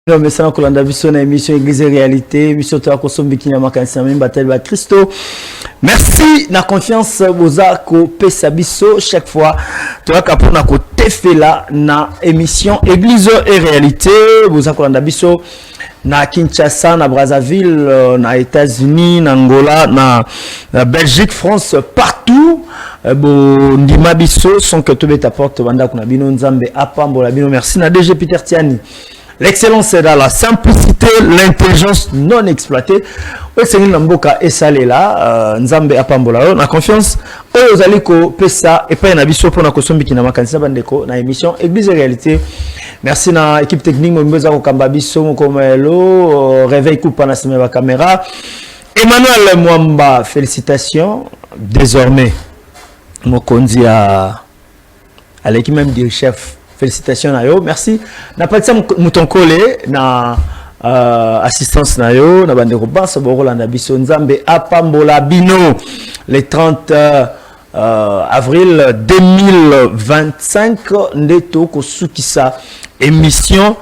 Mais ça, on a vu son émission Église et Réalité, émission de la consommation qui n'a pas bataille de Christo. Merci, la confiance, vous avez Pesabiso chaque fois. Tu as qu'à prendre à côté fait là, na émission Église et Réalité, vous avez qu'on a biso na Kinshasa, na Brazzaville, na États-Unis, na Angola, na Belgique, France, partout. Bon, ndima biso, sans que tu mettes à porte, banda qu'on a bino nzambe, apambola bino, merci na DG Peter Tiani. L'excellence est dans la simplicité, l'intelligence non exploitée. C'est une lamboka et salé là, nzambe apambola. La confiance, aux aliko pesa et pas un abisso pour la kosombi qui n'a pas cancer bandeko na émission Église et Réalité. Merci na équipe technique Momboza Okambabiso Mokomelo, réveil coupe na la caméra. Emmanuel Mwamba, félicitations. Désormais, Mokonzi à l'équipe même du chef. Félicitations Nayo, merci. Na pas ça mouton collé na assistance Nayo, na bande Robas Borolanda Biso Nzambe apambola bino le 30 avril 2025 ndeto kosukisa émission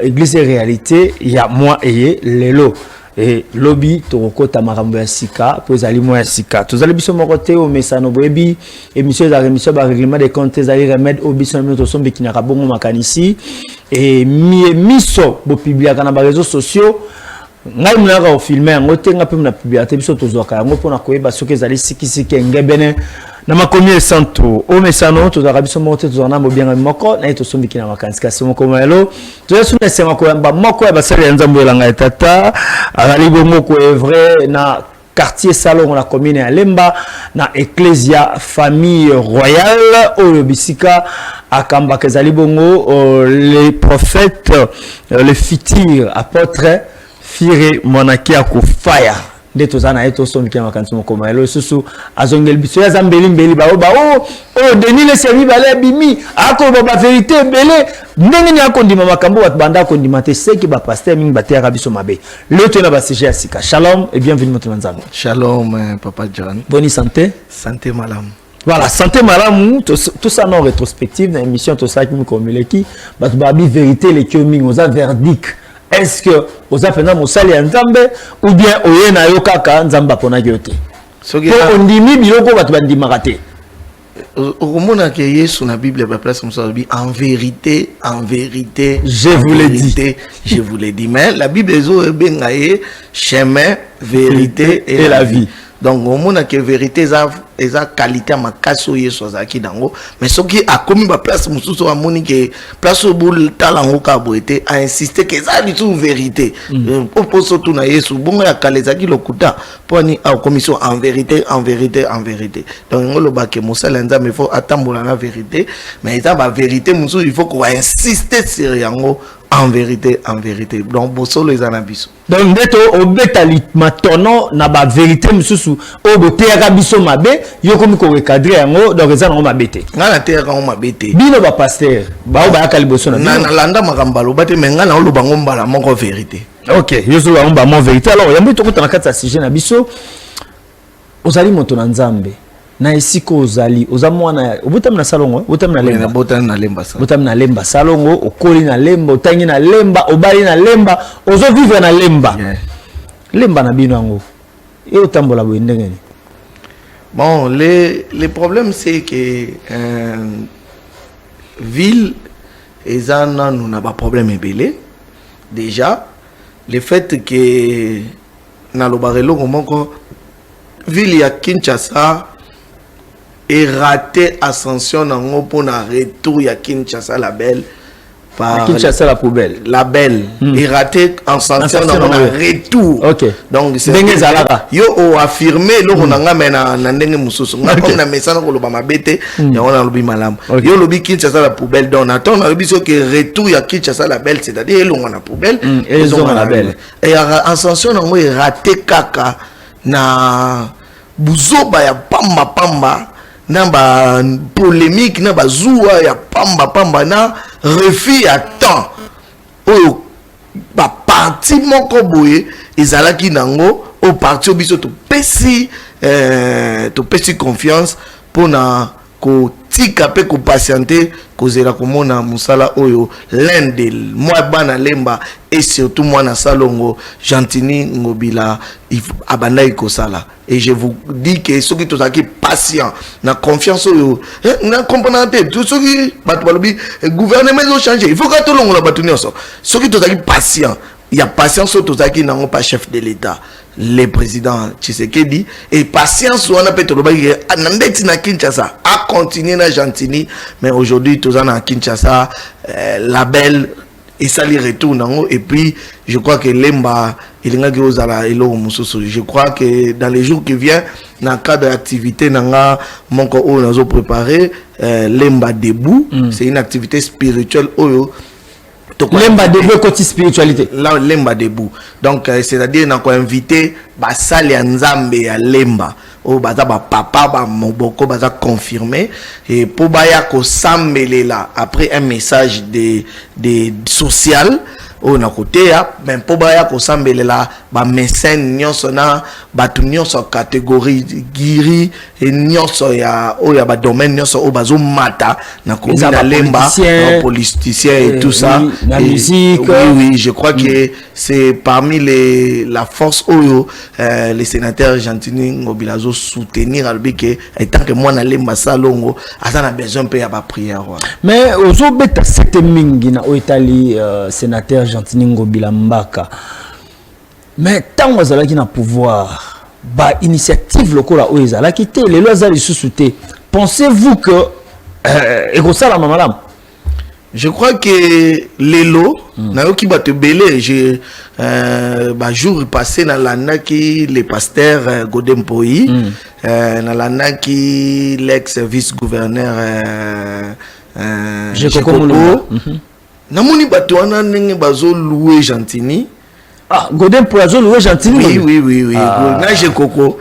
Église et Réalité, il y a moi et Lelo. Et lobby toroko tamarambo ya sika pour ali mo ya sika tozali biso mokote o mesano boyebi émission za remission ba règlement des comptes ezali remède au biso to sombe kinaka bongo makanisi et miso bo publier kana ba réseaux sociaux ngai mnaka o filmer ngote ngape mna publier biso tozoka ngo pona koyeba soki ezali sikisiki ngebene na makomi santo o mesano tozaka biso mokote tozana mo bien moko na to sombe kinaka makanisi kasi moko malo tozo na sema ko ba moko ya basali ya nzambo elanga tata ali bongo ko est vrai na quartier salon la commune à Lemba na ecclesia famille royale au bisika akamba kezali bongo les prophètes les futurs apôtres Fire monaki akufaya de tozana eto so mikema kanti moko maelo susu azongel biso ya zambeli mbeli ba Denis le semi balé bimi ako ba vérité belé ndenge ni akondima makambo bat banda akondima te seki ba pasteur mingi batera biso mabe le to na ba CG asika. Shalom et bienvenue notre manzano. Shalom papa John. Bonne santé. Santé malam. Voilà, santé malam, tout ça non rétrospective dans l'émission tout ça qui me communique bat babi vérité les kiomi oza verdict. Est-ce que vous avez fait un moussali en Zambé ou bien vous avez fait un Zamba pour nayote? On dit biloko bat bandi marate. Au moment que Yesu na Bible ba place en vérité, je vous l'ai dit. Je vous l'ai dit. Mais la Bible est bengaye chemin, vérité et la vie. Donc au moment que vérité eza qualité ma kaso Yesu azaki dango mais ce qui a commis ma place mususu amoni que place au bout talango ka boete a insisté que ça du tout vérité pour surtout na Yesu bongo ya kalezaki lokuta poni a commission en vérité donc ngolo ba ke musala nzambe faut atambola na vérité mais ça ba vérité mususu il faut qu'on insister sur yango en vérité donc bosolo ezana biso donc ndeto obetali matono na ba vérité mususu o boteaka biso mabe yo komi ko recadrer yango donc ezana ngo mabete ngana teaka ngo mabete bino ba pasteur ba ba yakali boso na landa makambalo bate mais ngana oloba ngo mbala moko vérité. OK yo so ba mo vérité alors yambo to kota na kata sujet na biso ozali moto na nzambe na esiko ozali ozamwana obutam na salongo obutam na lemba botam na lemba salongo okoli na lemba otangi na lemba obali na lemba ozo vivre na lemba lemba na bino yango et otambola bo ndengeni. Bon les problèmes c'est que ville ezana nous n'a pas problème ebele déjà le fait que na lobarelo komoko ville ya Kinshasa et raté ascension nango pour na retour ya Kinshasa la belle par Kinshasa la poubelle la belle et raté ascension nango na retour. OK donc c'est ndenge zalaka yo o affirmer lo nanga mena na ndenge mususu ngako na mesana ko loba mabete ya ona lobi malamu yo lobi Kinshasa la poubelle donc attend na lobi so que retour ya Kinshasa la belle c'est-à-dire elonga na poubelle elonga la belle et ascension nango e raté kaka na buzoba ya pamba namba polémique namba zoua ya pamba na refus à temps o ba parti moko boye ezalaki nango au parti biso to pesi confiance pour na ko tika pe ko patienter kozela komona musala oyo l'inde moi bana lemba et surtout moi na salongo Gentini Ngobila abanda ikosala. Et je vous dis que ceux qui sont patient na confiance oyo na comprendre tout ceux qui batbalobi gouvernement ont changé il faut que tout le monde la batunio so ceux qui sont patient il y a patience au Tozaki n'ont pas chef de l'État le président Tshisekedi et patience on a peut-être na Kinshasa a continuer na Gentini mais aujourd'hui Tozana à Kinshasa label et ça les retourne et puis je crois que Lemba il nga ozala elo mususu je crois que dans les jours qui viennent dans le cadre d'activité nanga monko o nazo préparer Lemba debout c'est une activité spirituelle oyo Lemba debout côté spiritualité là Lemba debout donc c'est-à-dire n'a ko invité basali ya Nzambe ya Lemba o baza ba papa ba moboko baza confirmé et pour baya ko sambelela après un message de social on a côté mais pour baya ko sambelela ba médecin nyonso na batu nyonso catégorie giri et nyonso ya o ya ba domaine nyonso o bazo mata na ko na Lemba politicien et tout ça la musique oui je crois que c'est parmi la force oyo les sénateurs Gentini Ngobila zo soutenir albike étant que moi na Lemba salongo azana besoin pe ya ba prière mais ozo beta cette mingi na oitali sénateur Gentini Ngobila Mbaka mais tant ozala ki na pouvoir ba initiative lokola oezala ki te les lois ali sous-souté pensez-vous que ekosala mamalam. Je crois que Lelo, nayoki ba te belé, je jour passé dans l'année qui le pasteur Godempoyi, dans l'année qui l'ex vice-gouverneur Jekoko, namoni bato wana ndenge bazo louer Gentini. Ah, Godempoyi azo louer Gentini. Oui. Na Jekoko.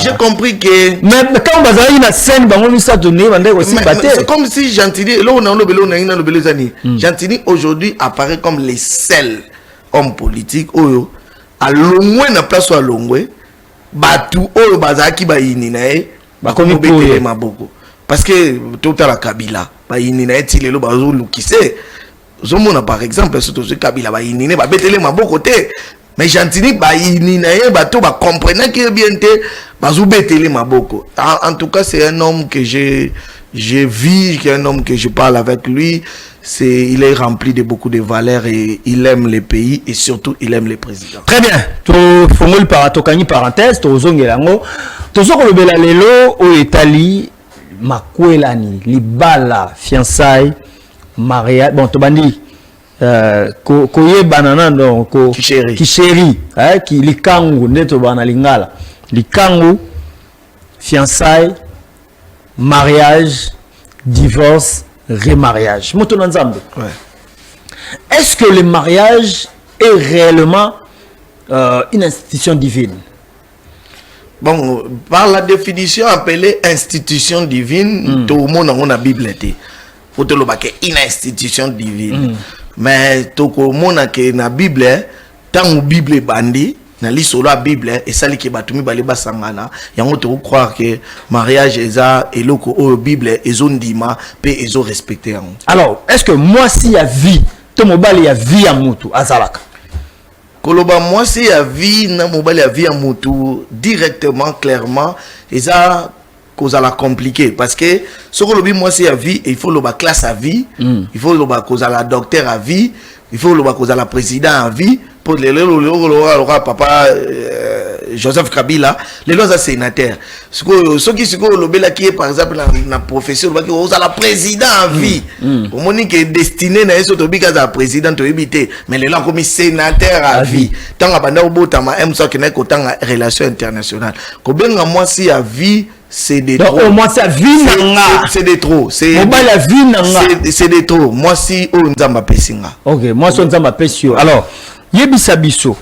J'ai compris que mais quand bazali na scène bango misa donné bande aussi batté. C'est comme si Gentini là on a le belezani. Gentini aujourd'hui apparaît comme les seuls hommes politiques oyo à longwe na place à longwe batu oyo bazaki ba yini na e ba komi betele maboko parce que tout à la Kabila ba yini na ti lelo bazo lukise zomona par exemple surtout ce Kabila ba yini ne ba betele maboko te mais Gentini ba yini na e bato ba comprendre que bien te bazo betele maboko. En tout cas c'est un homme que j'ai vu, un homme que je parle avec lui, il est rempli de beaucoup de valeurs et il aime le pays et surtout il aime le président. Très bien. To fongoli paratokani parenthèse to zongelango to zokolobela lelo o etali makwelani libala fiançailles mariage bon to bandi koye banana donc kisheri ki likangu neto bana lingala likangu fiançailles mariage, divorce, remariage. Ouais. Est-ce que le mariage est réellement une institution divine? Bon, par la définition appelée institution divine, tout le monde a la Bible. Pour te le baquer, une institution divine. Mais tout le monde a la Bible, tant que la Bible est bandée, na li solo la Bible et ça li ke batumi bale basangana yango to croire que mariage eza eloko o Bible ezondima pe ezo respecter yango. Alors est-ce que moi si ya vie to mobali ya vie ya mutu azalaka koloba moi si ya vie na mobali ya vie ya mutu directement clairement eza kozala compliqué parce que ce que lobi moi si ya vie il faut loba classe à vie il faut loba kozala docteur à vie il faut loba kozala président à vie pour le papa Joseph Kabila les lois sénateurs ceux qui est par exemple la profession qui est la président à vie au moment qui est destiné à être la président de éviter mais les lois comme sénateur à vie tant à banda obotama aime ça qui n'est qu'autant relation internationale combien moi si à vie c'est des trop. Au moins ça vie c'est des trop. C'est la vie c'est des trop. Moi si on nzamba pesinga. OK, moi so nzamba pesio. Alors, yebisa biso.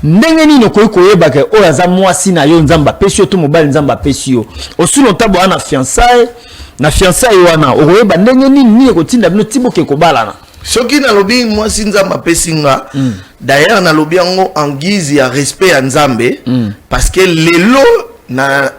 Ndenge nini koyeba ke o aza mwasi na yo nzamba pesio to mobali nzamba pesio. Osu longtemps bo na fiançailles wana okoyeba ndenge nini kotinda bino tiboke kobalana. Soki na lobi mwasi nzamba pesinga. D'ailleurs na lobi yango en guise ya respect ya nzambe parce que lelo na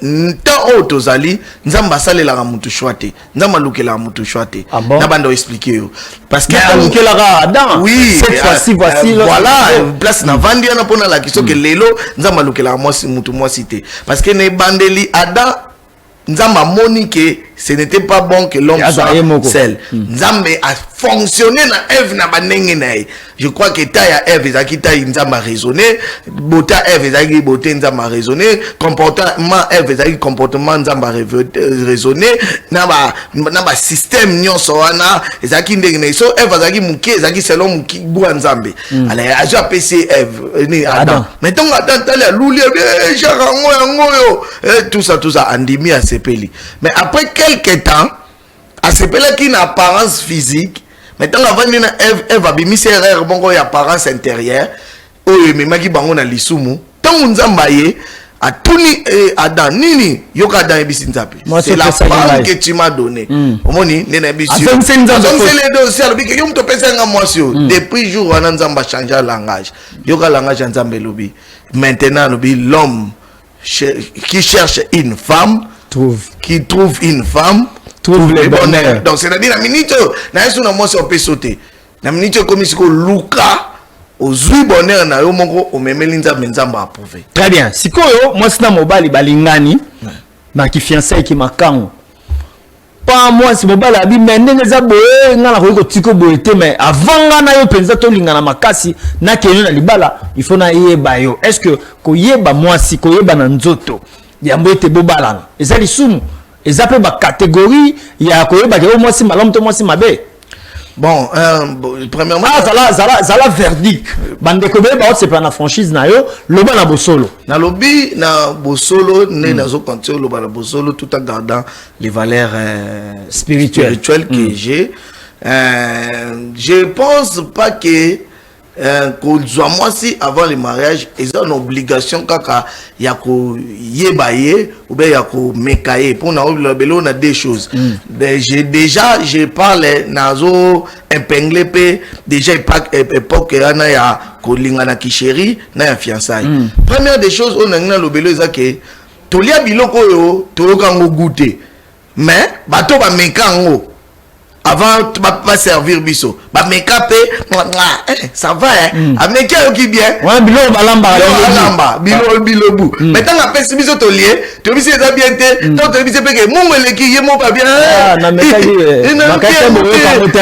tant auto zali nzamba salelaka mutu choité nzamba lukela mutu choité na bando expliquer parce que lukela Adam oui cette fois-ci voici voilà place na vandi na pona la kiso que lelo nzamba lukela mwasi mutu mwasi te parce que ne bandeli Adam nzamba moni que ce n'était pas bon que l'homme soit seul. Nzambe a fonctionné na Ève na banenge na. Je crois que taille Ève ezaki taille nzamba raisonné, beauté Ève ezaki beauté nzamba raisonné, comportement Ève ezaki comportement nzamba raisonné, na ba système nyonso wana ezaki ndenge na so Ève ezaki muke ezaki selon muki bwa nzambe. Alors aja PC Ève ni Adam. Maintenant Adam tali luli genre ngoyo tout ça andimi a sepeli. Mais après quelques temps, à ce pela qui n'a apparence physique, maintenant avant Ève a mis ses erreurs bongo apparence intérieure, oyo memaki bango na lisumu, tant nzamba ye a tuni Adam nini yoka Adam ebisi nzapi. C'est la femme que tu m'as donné. Omoni nena ebisi. Donc c'est les deux aussi alobi que yo mto pesa nga mwasi yo. Depuis jour wana nzamba changer langage. Yoka langage nzambe lobi. Maintenant lobi l'homme qui cherche une femme qui trouve une femme trouve le bonheur. Donc c'est-à-dire la minute na yesu na mwasi opé sauter. Na minute comme si ko luka ozui bonheur na yo moko omemeli nzamba approuvé. Très bien. Sikoyo mwasi na mobali balingani na ki fiancé ki makango. Pas mwasi mobali abi mendenge za boye ngana ko tiko boye te mais avant ngana yo penza to lingana makasi na kenyo na libala il faut na yeba yo. Est-ce que ko yeba mwasi ko yeba na nzoto yambo ete bobalana ezali sumu ezape ba catégorie ya koyeba ke mwasi malamu to mwasi mabe. Bon, premièrement zala verdict bande ko be ba c'est pas na franchise na yo loba na bosolo na lobi na bosolo ne nazo continuer loba na bosolo tout en gardant les valeurs spirituelles que j'ai. Je pense pas que qu'on moi si avant le mariage ils ont une obligation kaka ya ko yebaye ou bien ya ko mekaye pour na obelo na deux choses. Je parle nazo épinglé pe déjà époque ana ya ko lingana kisheri na ya fiançailles. Première des choses on a lobelo za ke tolia biloko yo toyoka ngo goûter mais bato ba mekango avant tu vas pas servir biso ba make-up ça va a make-up qui bien ouais bilo bu mais tant la pèse biso to lié to biso ça bien te tant to biso peke mungu eleki ye mo pas bien na make-up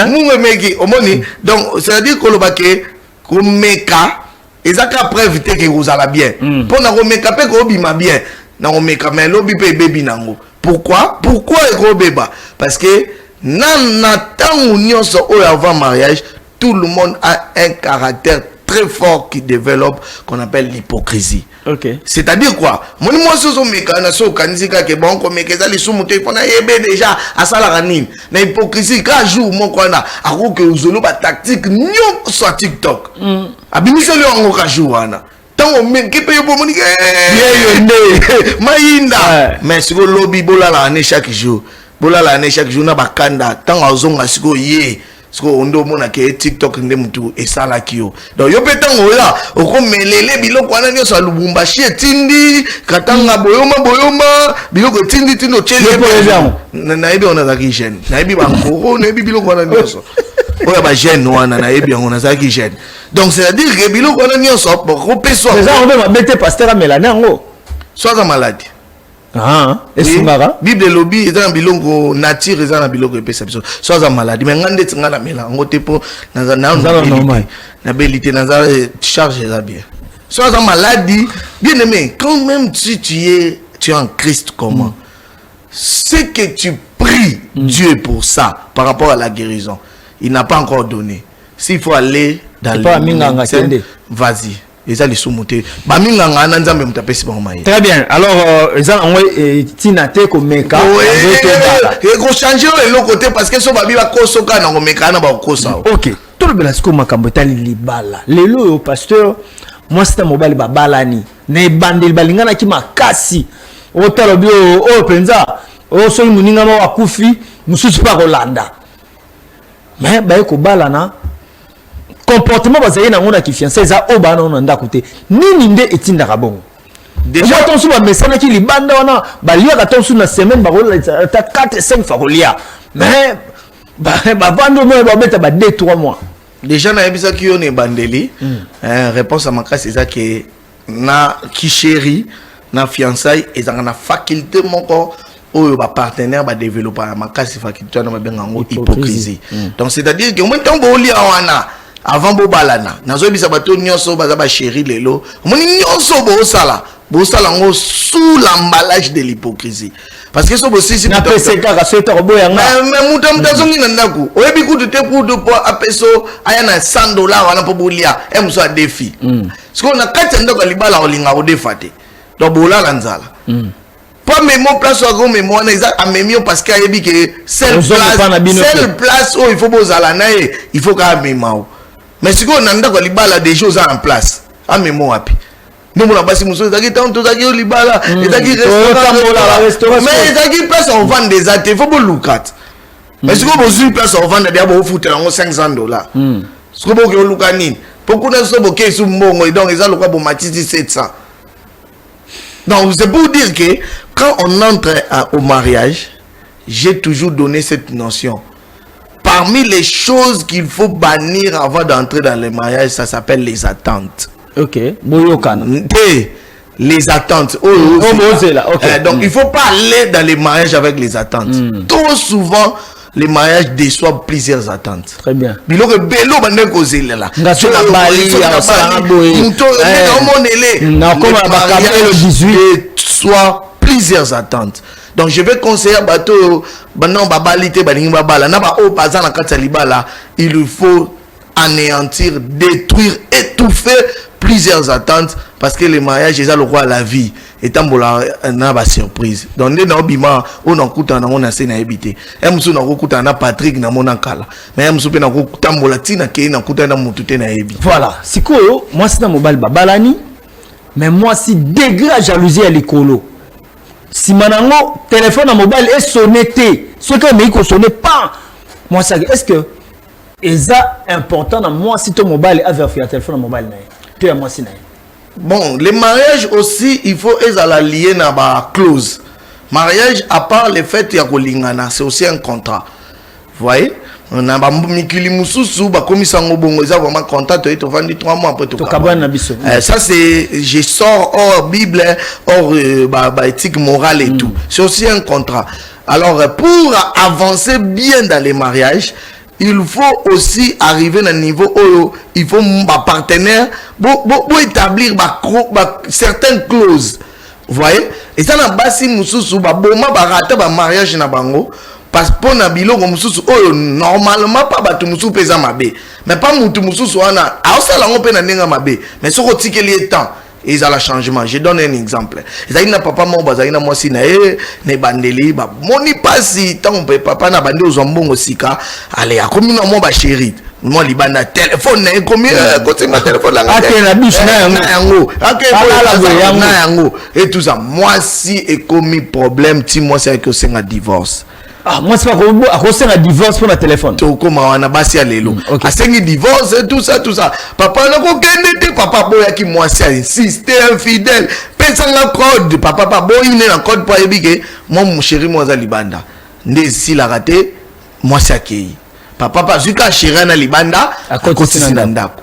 mungu meki omoni donc c'est à dire que le baké ko meka ezaka preuve te que vous allez bien pour na ko make-up ko bima bien na ko make-up mais lobi pe baby nango pourquoi ko beba parce que avant mariage, tout le monde a un caractère très fort qui développe, qu'on appelle l'hypocrisie. Okay. C'est-à-dire quoi? Moi, je suis déjà à Salaranine. La hypocrisie, quand jour, moi, qu'on a, à que vous avez une tactique, nous, sur TikTok. Abimisez le en okajuana. Tant on met qui paye pour monique. Maïnda. Mais si vous lobby, bola la année chaque jour. Bola la année chaque jour na bakanda tant azonga siko ye siko ondo mona ke TikTok nde mutu esala kio donc yo petango ya okomelele biloko wana nyo sa Lubumbashi etindi katanga boyoma biloko tindi tindo chele na ebi ona zaki jeune na ebi bankoro na ebi biloko wana nyo so oya ba jeune wana na ebi ona zaki jeune donc c'est à dire que biloko wana nyo so pour peso ça on va mettre pasteur Mélanie ngo soit maladie. Bible lobby est un bilongo nature est un bilongo épais soit en maladie mais ngande tinga la mela ngote po na belité na charge là bien soit en maladie bien aimé quand même si tu es en Christ comment c'est que tu pries Dieu pour ça par rapport à la guérison il n'a pas encore donné s'il faut aller dans le vas-y. Très bien. Alors, Tinate Komeka. Changer le côté parce que ça va bien kosoka na komeka na ba kosa. OK. Tout le belasco makambotali libala. Lelo pasteur, moi c'est mobile babalani. Ne bandel balingana ki makasi. O talobi o penza. O so muninga ma wakufi, mususu pa Rolanda. Mais ba ko balana comportement bazali na ngona ki fiancé za obana on nda côté nini nde etinda kabongo déjà ton sous message qui libanda wana balia ka ton sous na semaine ba rola ta 4 5 fois rolia mais ba vendre moi ba mettre ba 2 3 mois déjà na yebisa ki on est bandeli réponse à ma classe c'est ça que na ki chéri na fiançailles et na faculté moko oyo ba partenaire ba développer ma classe faculté na ba bengango hypocrisie donc c'est à dire que moi tant bo lia wana avant bo balana nazo bisa bato nyonso baza ba chéri lelo moni nyonso bo sala ngo sous l'emballage de l'hypocrisie parce que so bo sisi na pese ka so to boya nga mais mutam tazongi na ndaku oyebi kutu te kutu po apeso aya na $100 wana po bolia emso a défi siko na kati ndoko libala olinga o defate donc bola lanzala pas mémo place au gros mémo na isa amemio parce que ayebi que seule place où il faut bozala na il faut ka memao mais si on a libala des choses en place à mémo api nous on a basi muso zaki tanto zaki libala zaki restaurant mais zaki place on vend des athées il faut pas loukat mais si on besoin place on vend des abo foutre en $500 si on besoin loukani pourquoi na so boké sou mbongo donc ils a lokwa bo matiti 700 donc c'est pour dire que quand on entre au mariage j'ai toujours donné cette notion. Parmi les choses qu'il faut bannir avant d'entrer dans le mariage, ça s'appelle les attentes. Ok. Les attentes. Donc, il ne faut pas aller dans les mariages avec les attentes. Trop souvent, les mariages déçoivent plusieurs attentes. Très bien. Soit plusieurs attentes. Donc je vais conseiller à bateau maintenant babalité balinga bala na ba o bazan na kati libala il faut anéantir, détruire, étouffer plusieurs attentes parce que le mariage est le roi de la vie et tambola na ba surprise. Donc na obima on okuta na on ase na ebité. Emsu na okuta na Patrick na mona kala. Mais emsu pe na okutambola tina ke na okuta na mutute na ebi. Voilà, sikoyo moi c'est na mobile babalani mais moi si degré à jalousie à l'écolo. Si manango téléphone à mobile est sonné ce que mais il sonne pas moi ça est-ce que c'est important dans moi si ton mobile a vers le téléphone à mobile tu es moi si bon les mariages aussi il faut la lier na ba clause mariage à part le fait ya kolingana c'est aussi un contrat vous voyez on a mikili mususu ba komisa ngobongo za vraiment contrat to eto vandi 3 mois après to kabana biso ça c'est je sors hors bible hors éthique morale et tout c'est aussi un contrat alors pour avancer bien dans les mariages il faut aussi arriver à un niveau où il faut un partenaire pour établir certaines clauses vous voyez et ça na basi mususu ba boma ba rata ba mariage na bango parce que pour Nabilo comme mususu oh normalement pas batu mususu pesa mabe mais pas mutu mususu wana aosa la ngope na nenga mabe mais ce que tiki lié temps ils ont le changement je donne un exemple ils na papa mo bazalina moi si na ne bandeli ba moni pasi tant papa na bande aux mbongo sika allez a comme moi ba chérie moi libana téléphone na comme côté ma téléphone là la biche na yango na yango et tout ça moi si et commis problème ti moi c'est que c'est un divorce. Ah, moi c'est pas à un divorce pour le téléphone. Tu comme on a basé à l'élo. À 5 divorce tout ça. Papa n'a pas gagné papa boya qui moi c'est insisté infidèle. Personne la code papa pas boy il a code pour ébiquer. Moi mon chéri moi za libanda. Ndé si la raté moi c'est accueilli. Papa pas jusqu'à chéri na libanda à côté ndako.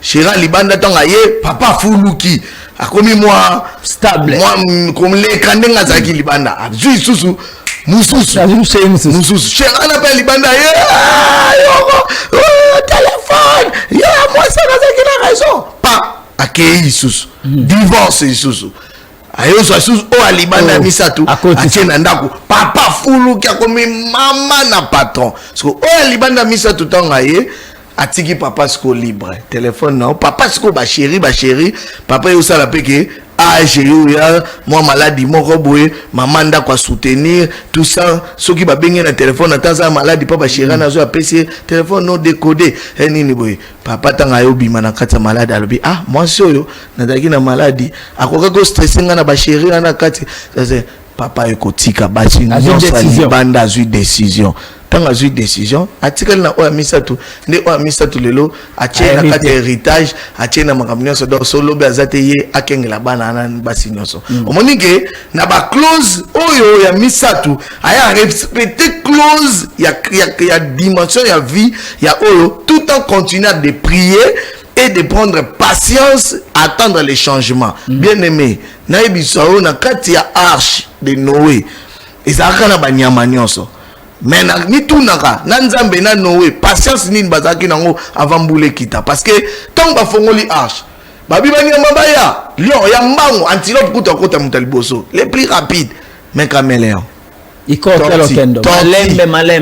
Chéri libanda tant aye papa fuluki. A comme moi stable. Moi comme les kandenga za ki libanda. Juste sous Mususu chéri appelle libanda téléphone moi ça n'a raison pas accueilli sous divorce sous ayo sous o libanda misatu akena ndako papa fulu ki akomi mama na patron so o libanda misatu tanga ye atiki papa sko libre téléphone non papa sko ba chéri papa yo sala peke ah j'ai eu moi maladie mon roboué maman nda quoi soutenir tout ça ceux qui va baigner le téléphone attends ça maladie papa chéri na zo a PC téléphone non décodé et nini boy papa tanga yo bima na kati malade alobi ah moi soyo na daki na maladie akoka ko stresser nga na ba chéri na kati ça c'est papa ekotika basi non ça banda zu décision tant azui décision atikali na oya misatu nde oya misatu lelo atie na kati héritage atie na makambo nyonso donc solo be azate ye akengela bana na basi nyonso omoni ke na ba clause oyo ya misatu aya respecter clause ya dimension ya vie ya oyo tout en continuant de prier et de prendre patience, attendre les changements. Bien aimé, na ebisao na kati ya arche de Noé. Ezaka na banyama nyonso. Mais na ni tunaka na nzambe na Noé, patience nini bazaki nango avant boule kita parce que tant ba fongoli arche. Babi banyama baya, lion ya mbango antilope kota mutaliboso, les plus rapides, mais caméléon.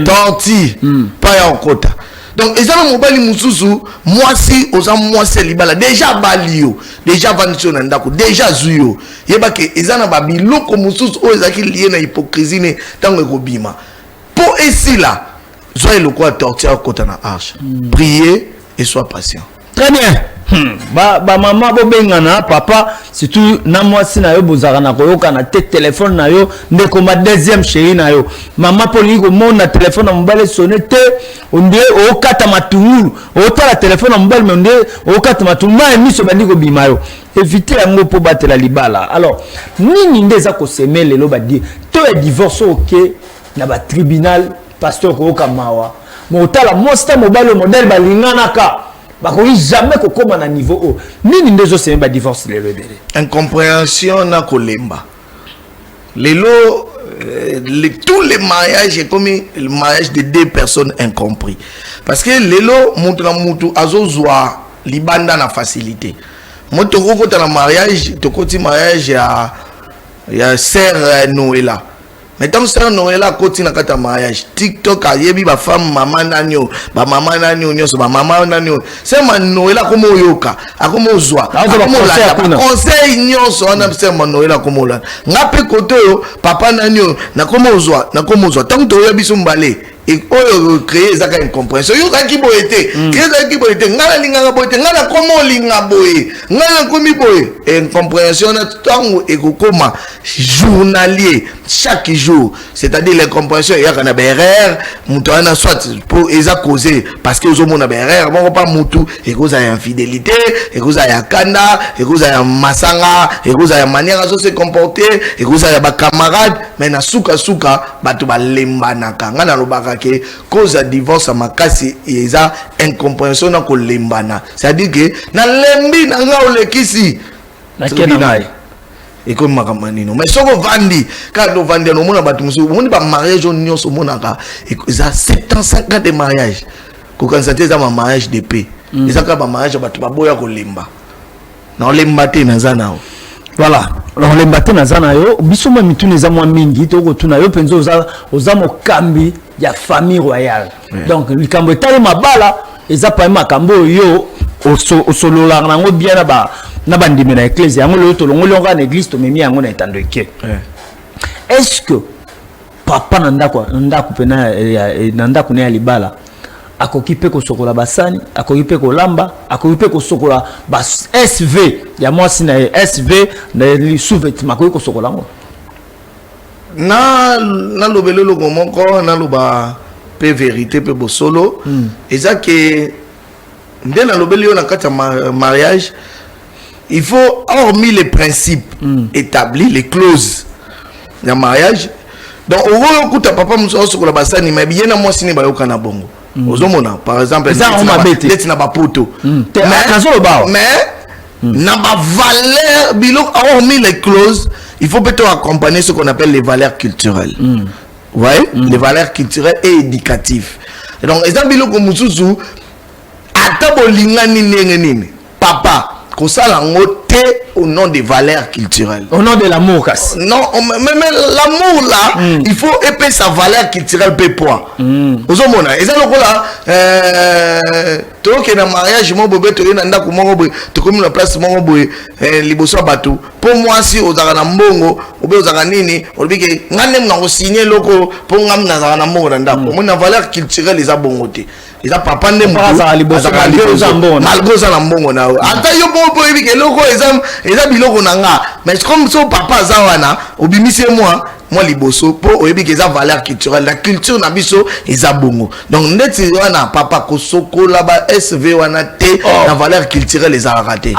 Torti, pas ya okota. Donc ezana mobali mususu mwasi oza mwasi libala déjà balio déjà vanitio na ndako déjà zuyo yeba ke ezana ba biloko mususu o ezaki lié na hypocrisie ne tango ekobima po esila sois le quoi torture kota na arche prier et sois patient. Très bien. Ba maman bo bengana papa surtout na mwasi na yo bozaka na koyoka na téléphone na yo ndeko ma deuxième chérie na yo maman poli ko mona téléphone na mobile sonné te onde o kata matungulu o tala téléphone na mobile mais onde o kata matungulu ma miso bandi ko bima yo éviter yango po batela libala. Alors nini ndeza ko semer lelo ba di to e divorce OK na ba tribunal pasteur ko kamawa mo tala mosta mobile modèle balingana ka bakoki jamais kokoma na niveau o nini ndezo sema ba divorce lelo ebele incompréhension na kolemba lelo tous les mariages est comme le mariage de deux personnes incompris parce que lelo mutu na mutu azozwa libanda na facilité moto kokota na mariage tokoti mariage ya sœur Noëlla. Maintenant, c'est un côté na kata mariage. TikTok a yebi ba femme maman nanyo, ba maman nanyo nyoso, ba maman nanyo. C'est man Noëlla comme yoka, a comme ozwa. Conseil nyoso on a c'est man Noëlla comme ola. Ngape koto yo papa nanyo na comme ozwa, na comme ozwa. Tant to yebi sumbale. Et oyo créer ça une compréhension yo ka ki boyete créer ça ki boyete ngala linga boyete ngala komo linga boye ngala komi boye et compréhension na tango et kokoma journalier chaque jour c'est-à-dire les compréhensions ya kana berrer mutu ana soit pour eza causer parce que ozo mona berrer bon pas mutu et cause ya infidélité et cause ya kanda et cause ya masanga et cause ya manière à se comporter et cause ya ba camarade mais na suka batu ba lembana kanga na lobaka que cause de divorce à makasi eza incompréhension na ko lembana c'est-à-dire que na lembi na nga olekisi na kenai et comme makamanino mais soko vandi quand on vandi no mona batu musu moni ba mariage on nyonso monaka eza 750 de mariage ko kanzate za mariage de paix eza ka ba mariage batu baboya ko lemba na lemba te na zanao. Voilà, alors les matin na zana yo biso ma mitune za mwa mingi to ko tuna yo penzo oza mokambi ya famille royale. Donc likambo etale mabala eza pa makambo yo osolola nango bien na ba ndimi na église yango lo to longo longa na église to memi yango na etando ke. Est-ce que papa ndako pena ndako ne ya libala akokipe ko sokola basani akokipe ko lamba akokipe ko sokola bas SV ya mwasi na SV na li sous-vêtement ko sokola ngo na lobelelo komoko na loba pe vérité pe bo solo eza que ndé na lobelelo na kata mariage il faut hormis les principes établis les clauses ya mariage donc oyo kuta papa muso sokola basani mais bien na mwasi ne bayoka na bongo. Ozomona par exemple lettre na ba poto mais na ba valeur bilok hormis les clauses il faut plutôt accompagner ce qu'on appelle les valeurs culturelles. Ouais, les valeurs culturelles et éducatives. Et donc ezan bilok mususu ata bolingani nini papa ko sala ngote au nom des valeurs culturelles. Au nom de l'amour, non, mais l'amour là, il faut épaisser sa valeur culturelle peu poids. Ozomona, et ça le là, toi qui es dans mariage, mon bébé, tu es dans ndako mon bébé, tu comme la place mon bébé, liboso bateau. Pour moi si ozaka na mbongo, obe ozaka nini, obi ke ngane na signer loko pour ngam na zaka na mbongo na ndako. Mon valeur culturelle les a bongoté. Ils a papa ne malgré ça na mbongo na. Ata yo bo ebi ke loko ils a biloko nanga mais comme so papa zawana obimise moi moi liboso pour oyebi que ça valeur culturelle la culture na biso eza bongo donc ndeti wana papa kosokola ba SV wana te na valeur culturelle les a raté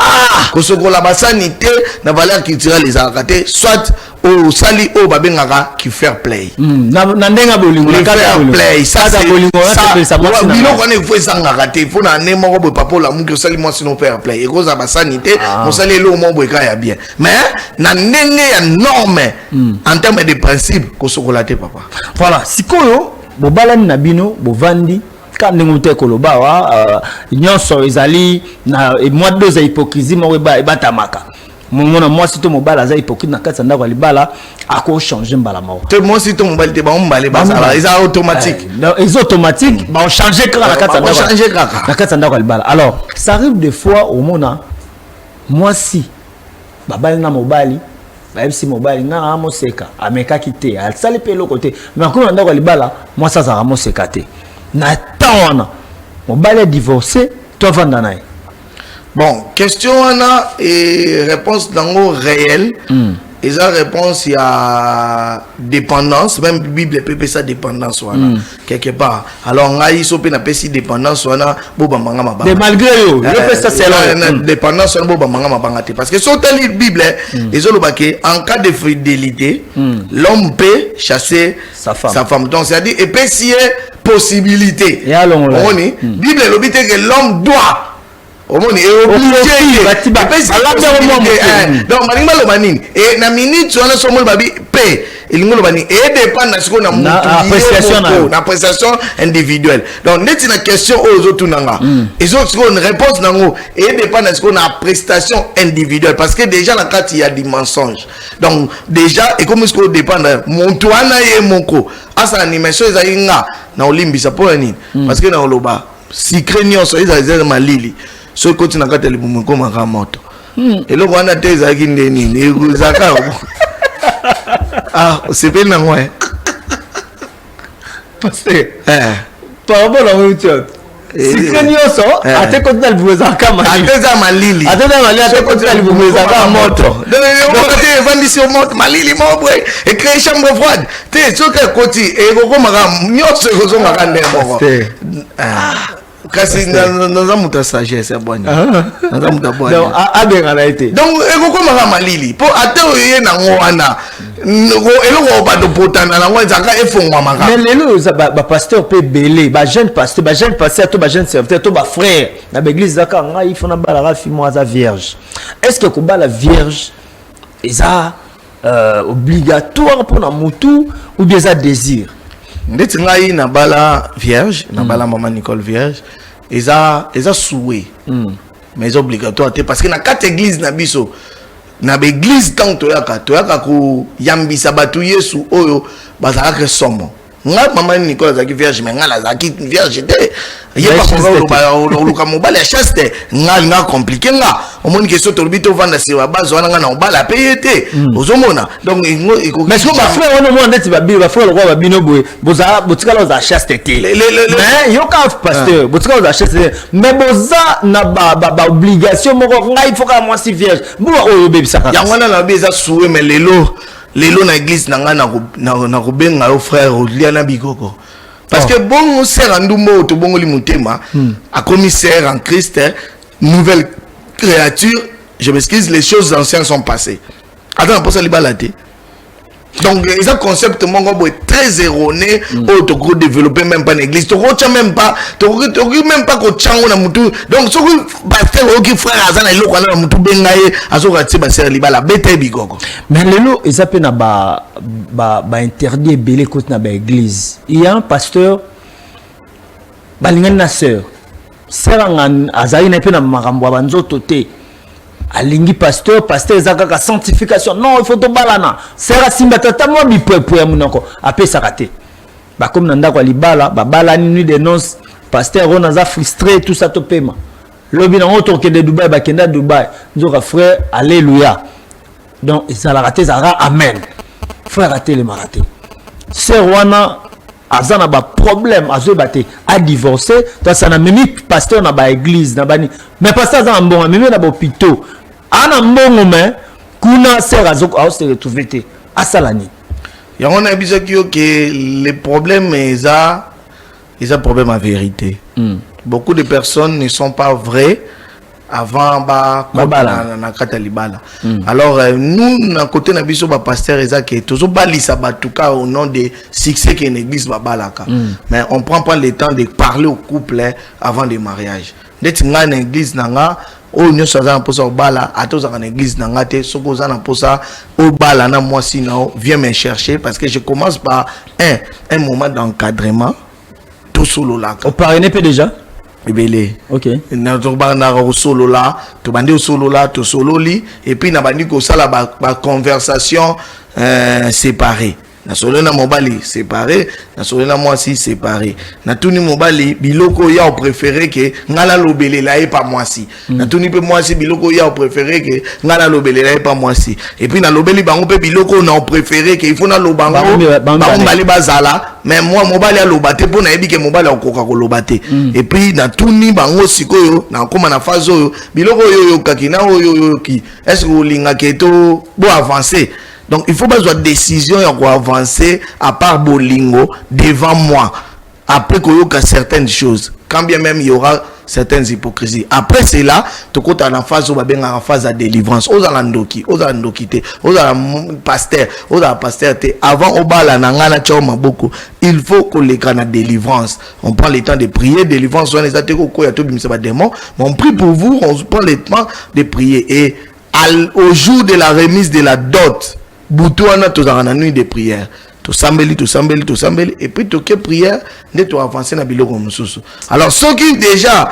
kosokola ba sanité na valeur culturelle les a raté soit au sali au babengaka qui fair play na ndenga bolingo na fair play ça c'est ça biloko wana il faut ezanga raté il faut na nemo ko papa la muki sali moi sinon fair play et cause ba sanité on sali lo mo boka ya bien mais na ndenge ya norme en termes de principe kosokola te papa voilà sikoyo bobalani na bino bovandi quand nous te koloba wa nyonso ezali na moi deux hypocrisie mo ba batamaka mon moi si to mobala za hypocrite na kati ndako libala ako changer mbala mao te moi si to mobala te ba mbale ba ça ils automatique ils automatique ba on changer kaka na kati ndako changer kaka na kati ndako libala alors ça arrive des fois au mona moi si babali na mobali ba si mobali nga mo seka ameka kité al sali pe lo côté mais quand ndako libala moi ça ça mo seka te na tawana mobali divorcé toi vanda nae. Bon, question et réponse dans le réel. Et ça réponse il y a dépendance, même Bible peut ça dépendance quelque part. Alors on a ici on appelle si dépendance boba manga mabanga. Mais malgré eux, le ça c'est la dépendance boba manga mabanga parce que sur la Bible ils ont le en cas de fidélité, l'homme peut chasser sa femme. Donc c'est-à-dire et peut s'il y a possibilité. On dit Bible l'obité que l'homme doit au monde est obligé donc maninga lo manini et na minute on a somo babi paix il ngolo bani et dépend na siko na appréciation individuelle donc neti na question aux autres nanga ils ont une réponse nango et dépend na siko na prestation individuelle parce que déjà la carte il y a des mensonges donc déjà et comme ce dépend mon toana ye moko asa animation ezayinga na olimbisa pour nini parce que na oloba secret nyonso ezazela malili so côté na kata libumu koma ka moto et lo wana te ezaki ndeni ni kuzaka c'est bien na moi parce que par rapport à l'autre si kenyoso ate côté na libumu zaka malili ateza malili ate côté na libumu zaka moto donc te vandi sur moto malili mobwe et créer chambre froide te so ka côté et koma ka nyoso ko nga ka ndemo kasi naza muta sagesse ya bwana naza muta bwana donc abenga na été donc ekoko maka malili po ate oye na ngwana eloko ba do potana na ngwana zaka efongwa maka mais lelo ba pasteur pe belé ba jeune pasteur to ba jeune serviteur to ba frère na l'église zaka nga il faut na bala rafi moi za vierge est-ce que ko bala vierge eza obligatoire pour na mutu ou bien ça désir ndeti ngai na bala vierge na bala maman Nicole vierge eza souhait mais obligatoire parce que na quatre église na biso na l'église tant toyaka ko yambisa batu Yesu oyo bazaka somo nga maman Nicole zaki vierge mais nga la zaki vierge te yeba ko luka mobala ya chaste nga compliqué nga au monde question to bito vanda se wa bazo wana nga na obala payete ozomona donc mais so ba frère wana mo ndeti ba bi ba frère ko ba bino boye boza botikala za chaste te mais yo ka pasteur botikala za chaste mais boza na ba obligation moko nga il faut ka moi si vierge bo oyo bebisaka yango na beza souhait mais lelo na église na ko benga yo frère Liana Bikoko parce que bon sœur ndumbo to bongo limutema a commissaire en Christ nouvelle créature je m'excuse les choses anciennes sont passées attends pour ça libalate donc ils ont concept mongo très erroné au to go développer même pas l'église to go même pas ko chango na mutu donc so pasteur oki frère azana iloko na mutu bengaye azoka tse ba sœur libala bete bigoko mais lelo ils appellent na ba interdit belé côté na ba église il y a un pasteur balingana na sœur ngan azali na pe na makambo banzoto te alingi pasteur ezaka ka sanctification non il faut to balana sera simba tata mo bipepo ya munoko apesa kate ba comme na ndako libala ba balani nuit de noces pasteur on a frustré tout ça to pema lobi na autre que de Dubaï ba kenda Dubaï nzoka frère alléluia donc ça la raté ça amen frère raté le maraté sœur wana azana ba problème azo baté a divorcé toi ça na même pasteur na ba église na bani mais pasteur za mbonga même na ba hôpital ana mbongo mais kuna sœur azo se retrouver té asalani y a on a besoin que les problèmes ils ont problème en vérité. Beaucoup de personnes ne sont pas vraies avant na kata libala. Alors nous na côté na biso ba pasteur ezaki toujours balisa batuka au nom de succès que l'église babalaka. Mais on prend pas le temps de parler au couple avant le mariage. Ndeti nga na église nanga o nyoso za na posa obala atoza na église nanga te soko za na posa obala na moi sinon viens me chercher parce que je commence par un moment d'encadrement tout solo là. Au parrainé peut déjà Ebele. OK. Na au solo là, to bandi au solo là, to solo li et puis na bandi ko sala ba conversation séparée. Na solo na mobali séparé, na solo na moi si séparé. Na tuni mobali biloko ya préféré que ngala lobele la et pas moi si. Na tuni pe moi si biloko ya préféré que ngala lobele la et pas moi si. Et puis na lobeli bango pe biloko na préféré que il faut na lobango bango bali bazala mais moi mobali a lobate pour na ebi ke mobali okoka ko lobate. Et puis na tuni bango sikoyo na koma na phase oyo biloko yo kakina oyo ki est-ce que linga keto bo avancer. Donc il faut pas avoir décision et avancer à part bolingo devant moi. Après qu'il y aura certaines choses, quand bien même il y aura certaines hypocrisies. Après cela, tu comptes en phase où en phase de délivrance. Aux alandoki, aux alandokité, aux pasteur, aux pasteur. Avant au bal nangana choma beaucoup. Il faut qu'on les gagne délivrance. On prend le temps de prier, délivrance. On les attaque au quoi y a tout bimse démon. Mais on prie pour vous, on prend le temps de prier et au jour de la remise de la dot. Boutouana tous en nuit de prière. Tout sambeli et puis tout que prière ne tu avancer na biloko mususu. Alors ceux qui déjà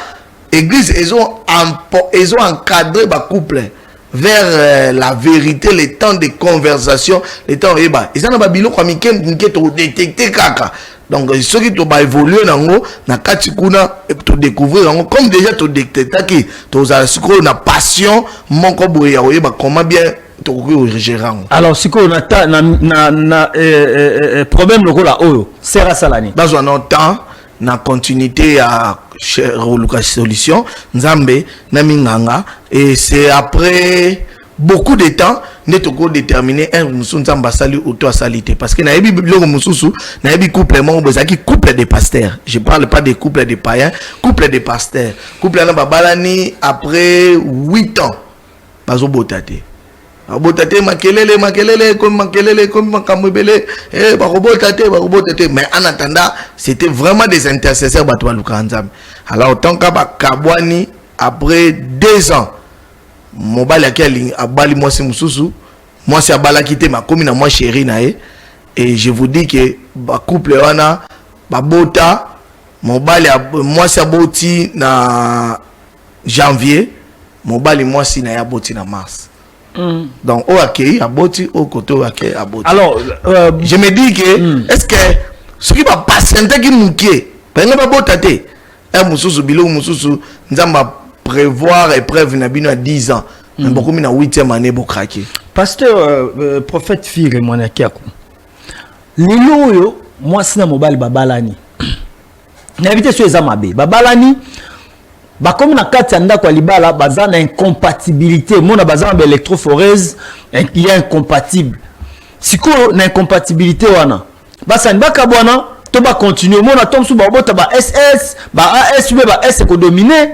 église ils ont encadré ba couple vers la vérité, le temps de conversation, le temps eba. Ils ont ba biloko amike to détecter kaka. Donc ceux qui to ba évoluer nango na kati kuna to découvrir nango comme déjà to détecter qui to za siko na passion moko boya oyeba comment bien. Alors si on a problème le là oyo sera salani dans un temps na continuité à solution nzambe na minganga et c'est après beaucoup de temps nous devons déterminer un nzamba sali auto salité parce que na yebi biloko mususu na yebi couple mo bezaki couple de pasteurs. Je parle pas de couple de païens, couple de pasteurs. Couple na babalani après 8 ans bazo botate. Abotate makelele comme makamwebele barobotate mais en attendant c'était vraiment des intercesseurs batwa lukanzam. Alors tant kabwani après 2 ans mobali akeli abali moi c'est mususu moi c'est abala quitté ma commune na moi chérie na et je vous dis que ba couple wana babota mobali moi c'est aboti na janvier mobali moi si na yaboti na mars. Donc au accueil à Boti au côté accueil à Boti. Alors je me dis que est-ce que ce qui va patienter qui mouké pendant pas botate un mususu bilo mususu nzamba prévoir épreuve na bino à 10 ans mais beaucoup na 8e année bo craquer. Pasteur prophète Fire Mwanakiako lelo yo moi sina mobile babalani n'habite sur ezamabe babalani ba comme na kati anda kwa libala baza na incompatibilité mona baza na électrophorèse il y a incompatible siko na incompatibilité wana basa ndaka bwana to ba continuer mona tom su ba bota ba SS ba AS ba S ko dominer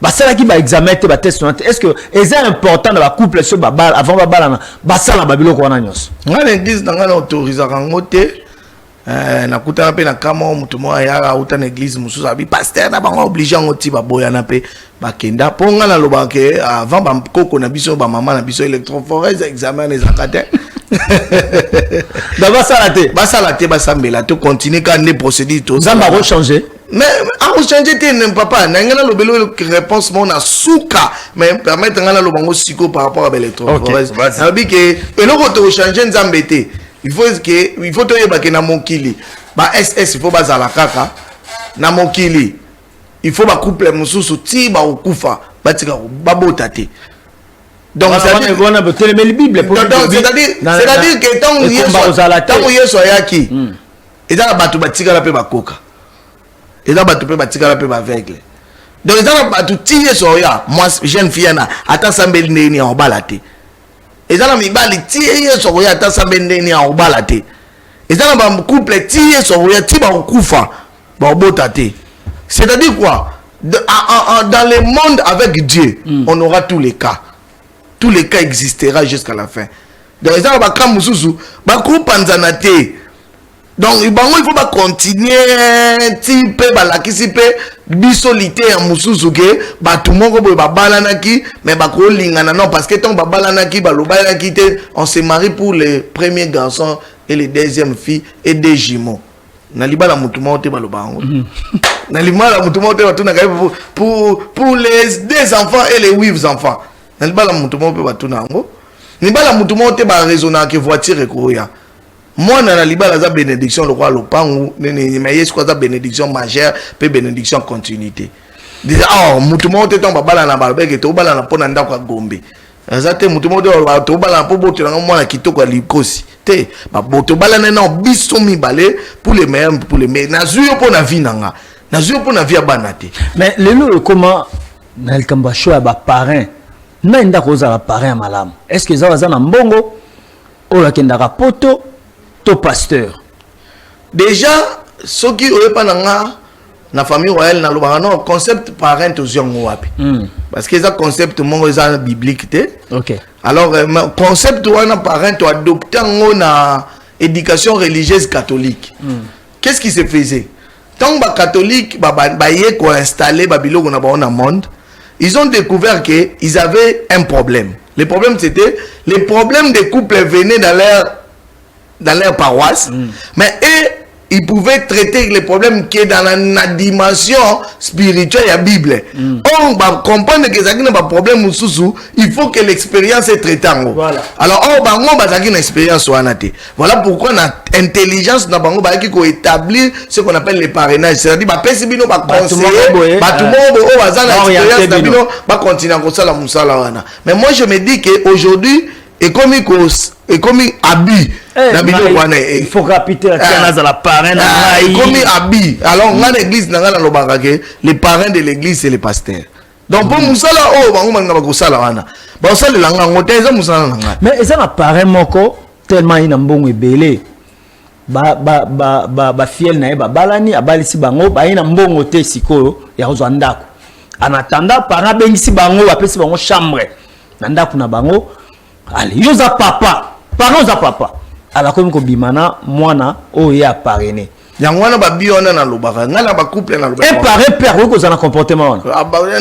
ba sala ki ba examen te ba test est-ce que c'est important dans la couple sur ba bal avant ba balana ba sala ba biloko wana nyos ngana l'église ngana autoriser ngote na kutana pe na kama mutu mo ya uta na église mususu abi pasteur na bango obligé ngoti ba boya na pe ba kenda ponga na loba ke avant ba koko na biso ba mama na biso électrophorèse examen les akate da ba salate ba sambela to continuer quand les procédures to ça va changer mais a changer te ne papa na ngana lobelo réponse mon na souka mais permettre ngana lobango siko par rapport à l'électrophorèse abi ke eloko to changer nzambete. Il faut que na mokili ba SS il faut bazala kaka na mokili il faut ba couple mususu ti ba okufa batika ba botate donc c'est-à-dire que tant yeso yaki eza batu batika la pe bakoka eza batu pe batika la pe ba aveugle donc eza batu ti yeso ya moi jeune fille na ata sambeli ndeni en balate. Et ça, mibali, tiye sokoya ta sambende ni a obalate. Et ça, un couple tié sur le tiba au koufa, botate. C'est-à-dire quoi? Dans le monde avec Dieu, on aura tous les cas. Tous les cas existera jusqu'à la fin. Donc, ça va comme Moussousou, coupe panzanate. Donc, il faut pas continuer, type, balakisipe, bisolité en Moussousou, tout le monde va balanaki, mais non, parce que tant balanaki, on se marie pour les premiers garçons et les deuxièmes filles et des jumeaux. Nalibala mutumote balobango. Nalibala mutumote batuna pour les 2 enfants et les 8 enfants. Nalibala mutumote batuna ngo. Nibala mutumote ba raisonner que voiture ekoya. Moi na libala za bénédiction le roi lopangu mais yesu kwa za bénédiction majeure pe bénédiction continuité. Déjà mutumote tomba bala na balbeke to bala na pona ndako Gombe. Azate mutumote to bala po boto na mwana kitoko likosi. Boto bala na biso mibale pour les meilleurs pour les meilleurs nazuyo pour na vie nanga nazuyo pour na vie banate. Mais le comment na kamba show ba parrain na nda ko za parrain malamu est-ce que ça va na mbongo o la kenda poto to pasteur déjà ceux qui ont pas na famille royale na lobanga non concept parrain to zongo wapi parce que ça concept mongo za biblique té. OK. Alors concept wana parrain to adopter na éducation religieuse catholique. Qu'est-ce qui se faisait? Tant ba catholique ba yé ko installer ba biloko na ba na monde, ils ont découvert que ils avaient un problème. Le problème c'était les problèmes des couples venaient dans leur paroisse, mais ils pouvaient traiter les problèmes qui est dans la dimension spirituelle de la Bible. On va comprendre que ça n'a pas de problème sous il faut que l'expérience est traitée en haut. Voilà. Alors on va une expérience voilà pourquoi l'intelligence n'a pas établir ce qu'on appelle les parrainages. C'est-à-dire que si on va conseiller, tout le monde va continuer à ça la musala. Mais moi je me dis qu'aujourd'hui et comme habit il faut rappeler la parrain comme habit alors dans l'église les parrains de l'église c'est les pasteurs donc pour musala mais ça na parrain moko tellement ina mbongo ebele ba fiel na ba balani abalisi bango ba ina mbongo te sikoyo ya kozwa ndako en attendant parrain bengisi bango bapesi bango chambre na ndako na bango. Allez, yoza papa, parents za papa. Alors comme ko bimana mwana o ya parrainé. Yangwana ba biona na lobaka, ngana ba couple na lobaka. Et parrain père ko za na comportement.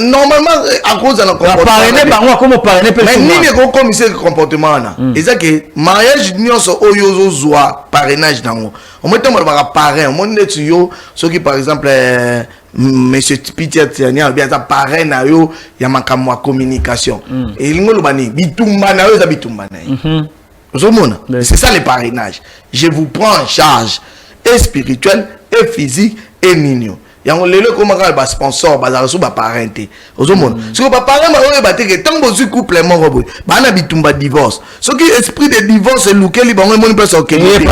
Normalement à cause de la comportement. Parrainé bango comme parrainé père. Mais nini ko commissaire comportement na. Ezake mariage nyonso oyo zwa parrainage nango. On met tomba ba parrain, on net yo ceux qui par exemple Monsieur Peter Tiania bien ça parrain na yo ya makamwa communication. Et il ngolo bani bitumba na yo za bitumba na. C'est ça le parrainage. Je vous prends en charge et spirituel et physique et mignon. Yango lelo comment ba sponsor ba za ba parenté. Ozomona. Si ba parent ba o ba te que tant bozu couple mo robo. Ba na bitumba divorce. Ce qui esprit de divorce lukeli bango mo ni pesa okeli. Et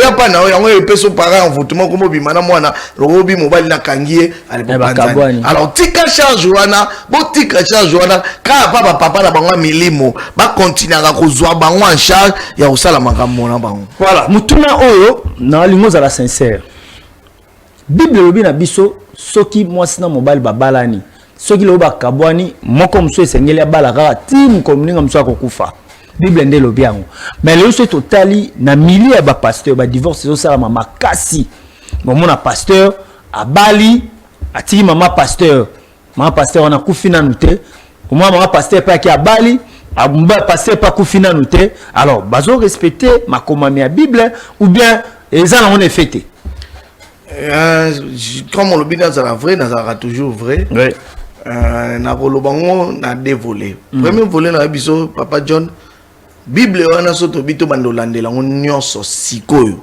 ya pa na yango e peso parent envoûtement comme bimana mwana robi mobile na kangie ale banzani. Alors tika charge wana, bo tika charge wana ka papa na bango milimo ba continuer ka kozwa bango en charge ya osala makambo na bango. Voilà, mutuna oyo na lingo za la sincère. Bible lobi na biso soki mwasi na mobali babalani soki loba kabwani moko mso esengeli abala kaka timu komuninga mso akokufa Bible nde lobi yango mais le so totali na milieu ba pasteur ba divorce zo sala mama kasi bomona pasteur abali atiki mama pasteur wana kufina nute mama pasteur pa ki abali abumba pasteur pa kufina nute alors bazo respecter makomami ya Bible ou bien ezala on est fêté. Comme on le dit dans la vraie, dans la toujours vrai. Oui. Na kolobango na deux volets. Premier volet na biso Papa John. Bible wana soto bito bandolandela nyonso sikoyo.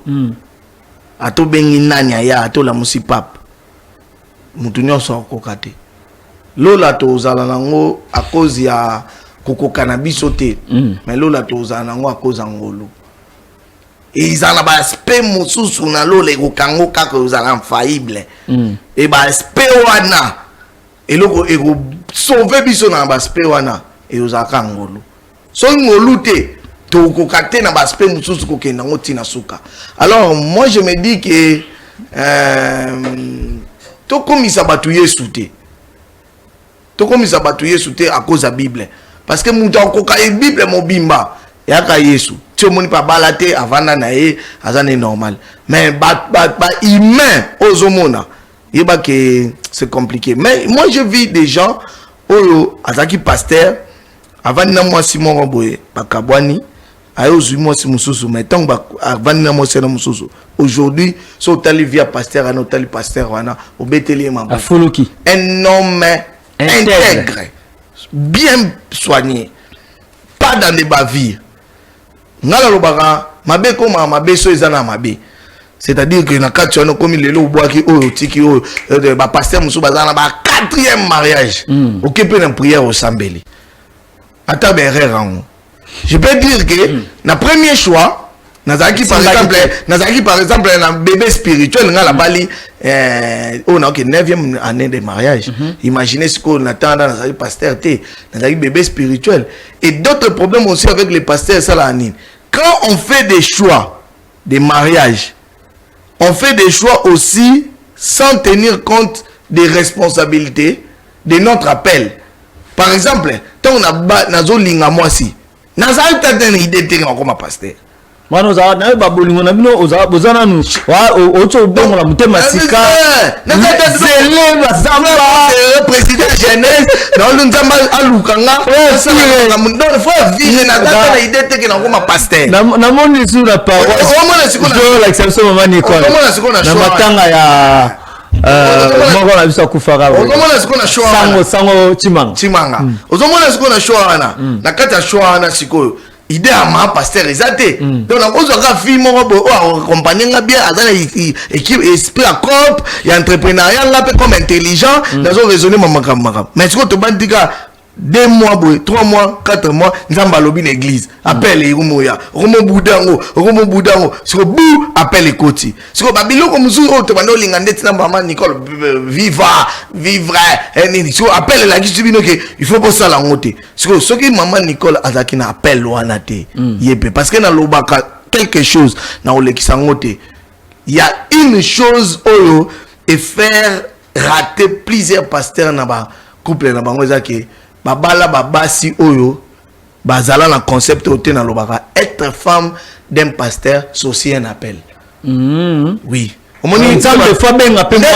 Ato bengi nani aya ato la musi pap. Mutu nyonso akokate. Lola to zala nango a cause ya kokoka biso te. Mais lola to zala nango a cause ngolo. Et ils ont un aspect mosusu na lo le kokango kaka uzala infaillible. Et ba aspect wana et loko e ko sauver biso na ba aspect wana et uzaka ngolo. So ngolu te to ko kakte na aspect mususu ko kenda ngoti na suka. Alors moi je me dis que to komisa batu Yesu te. To komisa batu Yesu te à cause de la Bible. Parce que muta ko ka Bible mobimba yaka Yesu. Tu moni pa balate avana na ye azane normal. Mais ba humain ozomona. Yeba que c'est compliqué. Mais moi je vis des gens oyo azaki pasteur avani na moi Simon Roboye bakabwani ayo zui si mususu mais tant avani na moi c'est na mususu. Aujourd'hui so tali via pasteur ana tali pasteur wana obeteli mamba. Afoloki. Un homme intègre, bien soigné, pas dans des bavures. Ngala lobaka mabe koma mabe so ezana mabe. C'est-à-dire que na kati ono komi lelo boaki oyo tiki oyo ba pasteur musu bazana ba 4e mariage. Occupé na prière au Sambeli. Ata berere rango. Je peux dire que na premier choix nazaki par exemple un bébé spirituel ngala bali on a OK 9e année de mariage. Imaginez ce qu'on attend dans nazaki pasteur té nazaki bébé spirituel et d'autres problèmes aussi avec les pasteurs ça la nine. Quand on fait des choix de mariage, on fait des choix aussi sans tenir compte des responsabilités de notre appel. Par exemple, quand on a nazo linga moi si nazaki tata une idée té comme pasteur. Mano za na ba bolingo na bino ozana nu wa ocho bongo la mutema sika zele bazamba président jeunesse na nzamba alukanga na mundo faut vivre na tata na idée te que na ngoma pasteur na moni sur la parole je l'exception maman Nicole na matanga ya moko na biso kufaka ozomona siko na show sango chimanga ozomona siko na show ana na kati ya show ana siko idée à ma pasteur ezate donc on a fait mon accompagner bien à équipe esprit à corps et entrepreneuriat là comme intelligent dans un raisonner maman mais ce que tu vas dire 2 mois 3 mois 4 mois nzamba lobi l'église appelle irumoya romo budango ce que bou appelle ekoti ce que babilo comme zo to bando lingande tina maman Nicole vivre et ce que appelle la qui bino que il faut pas ça la ngote ce que maman Nicole azaki na appel wana te yebe parce que na lobaka quelque chose na olekisa ngote il y a une chose oyo et faire rater plusieurs pasteurs na ba couple na bango ezaki babala babasi oyo bazala na concept oté na lobaka être femme d'un pasteur c'est aussi un appel. Oui. Omoni ça de fois ben appel moi.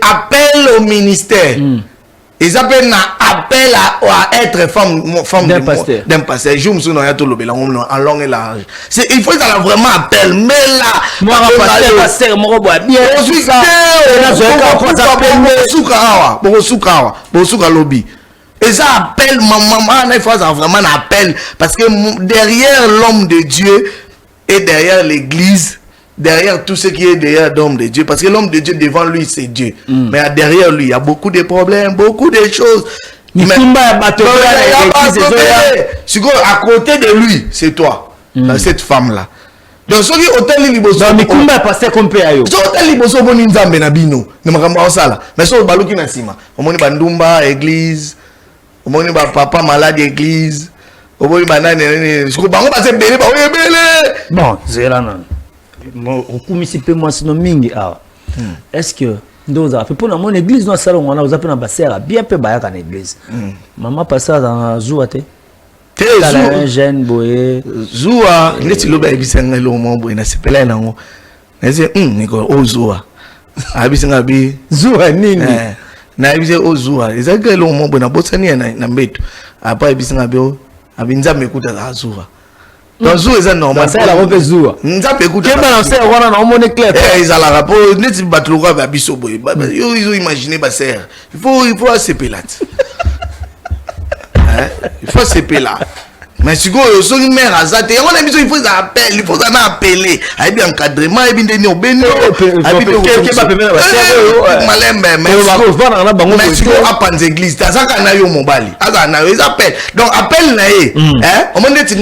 Appel au ministère. Ils appellent na appel à être femme d'un pasteur. Je me souviens ya to lobela en long et large. C'est il faut ça vraiment appel mais là moi pasteur moko boa bien. Je suis ça. Bosuka lobby. Et ça appelle maman, il faut vraiment un appel. Parce que derrière l'homme de Dieu et derrière l'église, derrière tout ce qui est derrière l'homme de Dieu, parce que l'homme de Dieu devant lui c'est Dieu. Mais derrière lui, il y a beaucoup de problèmes, beaucoup de choses. Mais à côté de lui, c'est toi, cette femme-là. Donc ce qui est hôtel liboso mais kumba pasteur compé ayo so hôtel liboso boni nzambe na bino ne makamba osala mais so baluki na sima omoni bandumba église omoni ba papa malade église omoni banane ce ko bango ba se belé ba oyebele bon zela nan mo okumisi pe moi sino mingi awa est-ce que ndoza fait pour na mon église no salon on a ozape na basera bien pe bayaka na église maman pasteur dans zuate un jeune boy Zoua neti loba ebisenga lo mo boy na sepela na ngo nese niko ozoa abisenga bi Zoua nini na ebise ozoa ezaka lo mo boy na bosani na mbeto apa ebisenga bi abinza mekuta za Zoua donc Zoua eza normal ça la robe Zoua nza mekuta ke bana c'est wana na mone clair ezala rapport neti batloka ba biso boy yo imaginer ba serre il faut sepelat. Il faut se payer là. Mais si vous avez une mère à Zate, il faut appeler, il faut appeler. Il y a un encadrement, il y a un bénéfice. Il y a un église. Donc, appel nae. On m'a dit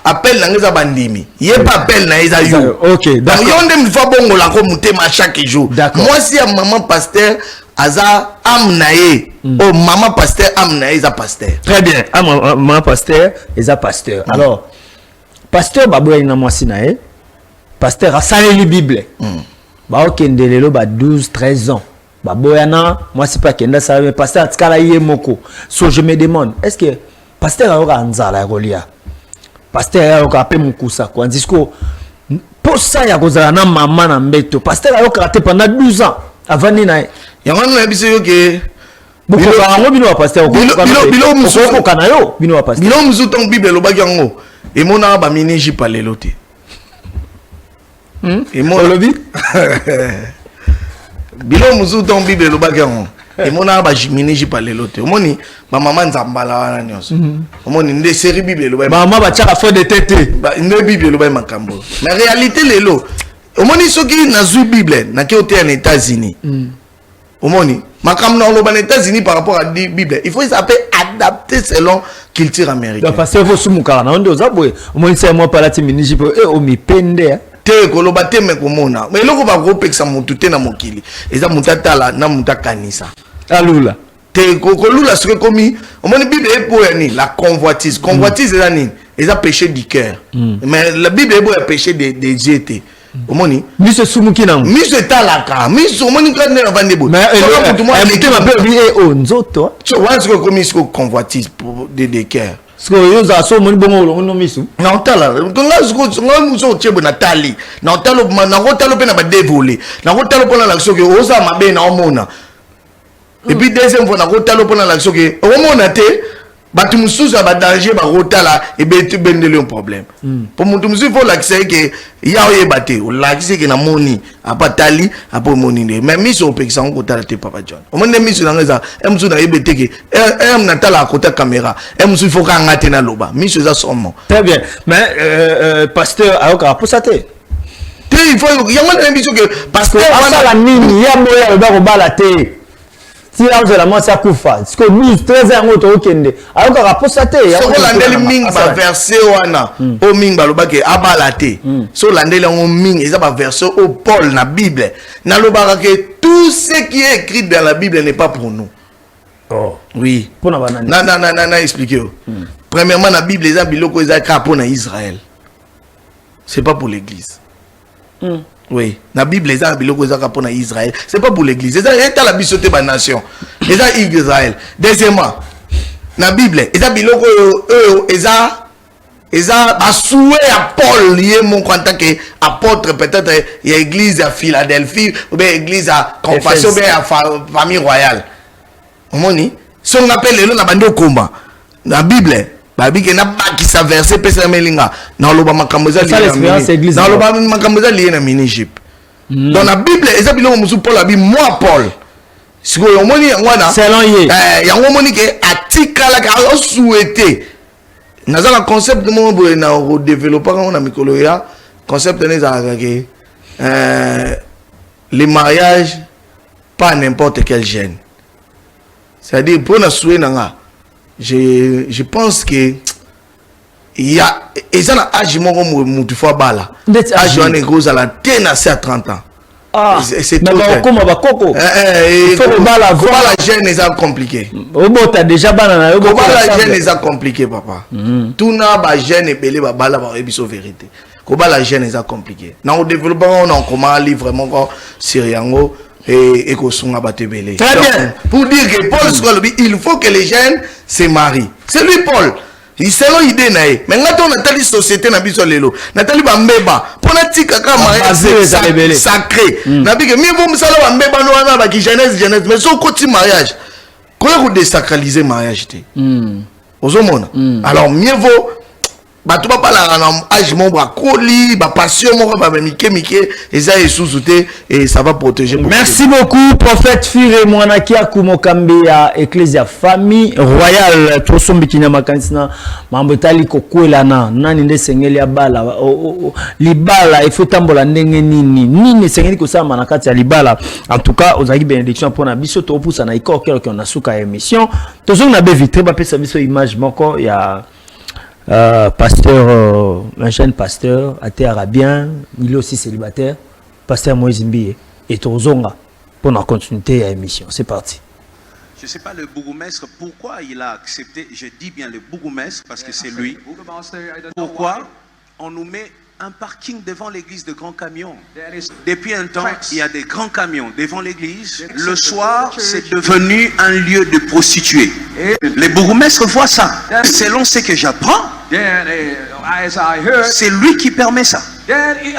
appel nae bandimi. Il n'y a pas appel nae za yo. OK, d'accord. Donc, il faut bongo la remonter chaque jour. Moi, si un maman pasteur aza amnae maman pasteur amnae za pasteur. Très bien. Maman pasteur et za pasteur. Alors pasteur baboya na mwasi na ye pasteur asaleli bible baokende lelo ba 12 13 ans baboyana mwasi pa kenda ça mais pasteur atikala ye moko. So je me demande est-ce que pasteur ayoka nzala ya kolia pasteur ayoka pe mukusa kwa ndisiko posa ya kozala na mama na mbeto pasteur ayoka te pendant 12 ans avant ni na yango na biso yo ke bino wa pasteur bilo musu kana yo bino wa pasteur bilo musu tong bible lobaki yango emona ba mineji pa lelo te emona lobi bilo musu tong bible lobaki yango emona ba mineji pa lelo te omoni ba mama nzambala wana nyonso omoni nde série bible lobaki mama ba chaka fo de tete ba nde bible lobaki makambo mais réalité lelo omoni soki nazui bible na ke ote en États-Unis omoni makambo na loba na États-Unis par rapport à bible il faut s'appeler adapter selon culture américaine parce que vous sumuka na ndo zabwe omoni c'est moi palati miniji po o mi pende te koloba te me komona mais loko ba kopekisa mutu te na mokili eza mutatala na mutakanisa alula te kolula ce que komi omoni bible epo ya ni la convoitise eza ni eza péché du cœur mais la bible epo ya péché des yeux te omoni miso sumuki na miso etalaka miso omoni kande na vandebo mais mutu ma pe bi o nzoto so once ko komi ko convoitise pour des cœurs ce que yo za so moni bongo lo no miso na otala nga muso chebo na tali na otalo na otalo pe na ba dévoler na otalo pona la soki oza mabe na omona et puis deuxième fois na otalo pona la soki omona te batu mususu ba danger ba otala et be tu bendele un problème pour mutu mususu faut l'accès que ya oyebate o l'accès que na moni apatali apo moni ne mais miso opekisa ngo otala te papa John omone miso na ngeza emsu na yebete ke na tala kota caméra emsu faut ka ngate na loba miso za somo très bien mais pasteur ayoka pour ça te il faut yango na miso que pasteur asala nini ya moya ba ko bala te si là vous la moi ça kufa parce que nous 13 ans auto okende ayoka raposate ya so landeli ming ba verset wana o ming ba lobake abalate so landeli on ming eza ba verset au Paul na Bible na lobaka que tout ce qui est écrit dans la Bible n'est pas pour nous. Oh oui pour na banani na expliquer premièrement la Bible eza biloko eza ka pour na Israël, c'est pas pour l'église. Oui, la Bible est un biloko ezaka pour Israël, c'est pas pour l'église. C'est la bisoté ba nation. C'est Israël. Deuxièmement, la Bible est un biloko eza asoué à Paul lié mon en tant que apôtre peut-être il y a église à Philadelphie ou bien église à Compassion ou bien à famille royale. Omoni, si on appelle le na bando komba. La Bible babi ke na baki sa verset pesa melinga na loba makambo za lié na loba makambo za lié na miniship dans la Bible eza biloko musu Paul abi moi Paul siko yo moni ngwana selon ye yango moni ke atikala ka o souhaiter naza la concept mo bo na o développer on a mikolo ya concept ne za ke les mariages pas n'importe quel jeune, c'est-à-dire pour na souhait nanga je pense que il y a ezana âge moko mutu fo bala âge wana ekoza la tena à 30 ans. Ah, c'est tout. Mais comment va coco? Il faut bala jeune est compliqué. Obo ta déjà banana yo bala jeune est compliqué papa. Tout na ba jeune et belé ba bala ba ebiso vérité. Ko bala jeune est compliqué. Na au développement on comment livre vraiment sur yango et ko sunga batebele. Très bien. Pour dire que Paul Scolobi, il faut que les jeunes se marient. C'est lui Paul. Il selon idée nae. Mais quand on a tali société na biso lelo, natali ba mbeba, pona tika ka mariage sacré. Na bi que mieux vaut msala ba mbeba no wana ba ki jeunesse mais so koti mariage. Comment désacraliser mariage té? Ozomona. Alors mieux vaut tu vas pas la âge mon bras colis ba passion mon ba mike et ça est sous-souté et ça va protéger. Merci beaucoup prophète Fire Mwanaki Akumokambe ya Ecclesia famille royale tosombi kinya makansina mambo tali kokwela na nani nde sengeli ya bala libala il faut tambola ndenge nini sengeli ko sama na kati ya libala. En tout cas ozaki bénédiction pour na biso to pousa na iko kero na suka émission tozonga na be vitre ba pesa biso image moko ya pasteur, un jeune pasteur, athée arabien, il est aussi célibataire, pasteur Moïse Mbie et Tozonga pour la continuité à l'émission. C'est parti. Je ne sais pas le bourgmestre, pourquoi il a accepté, je dis bien le bourgmestre parce que c'est lui. Pourquoi on nous met un parking devant l'église de grands camions. Depuis un temps, il y a des grands camions devant l'église. Le soir, c'est devenu un lieu de prostituées. Les bourgmestres voient ça. Selon ce que j'apprends, c'est lui qui permet ça. Il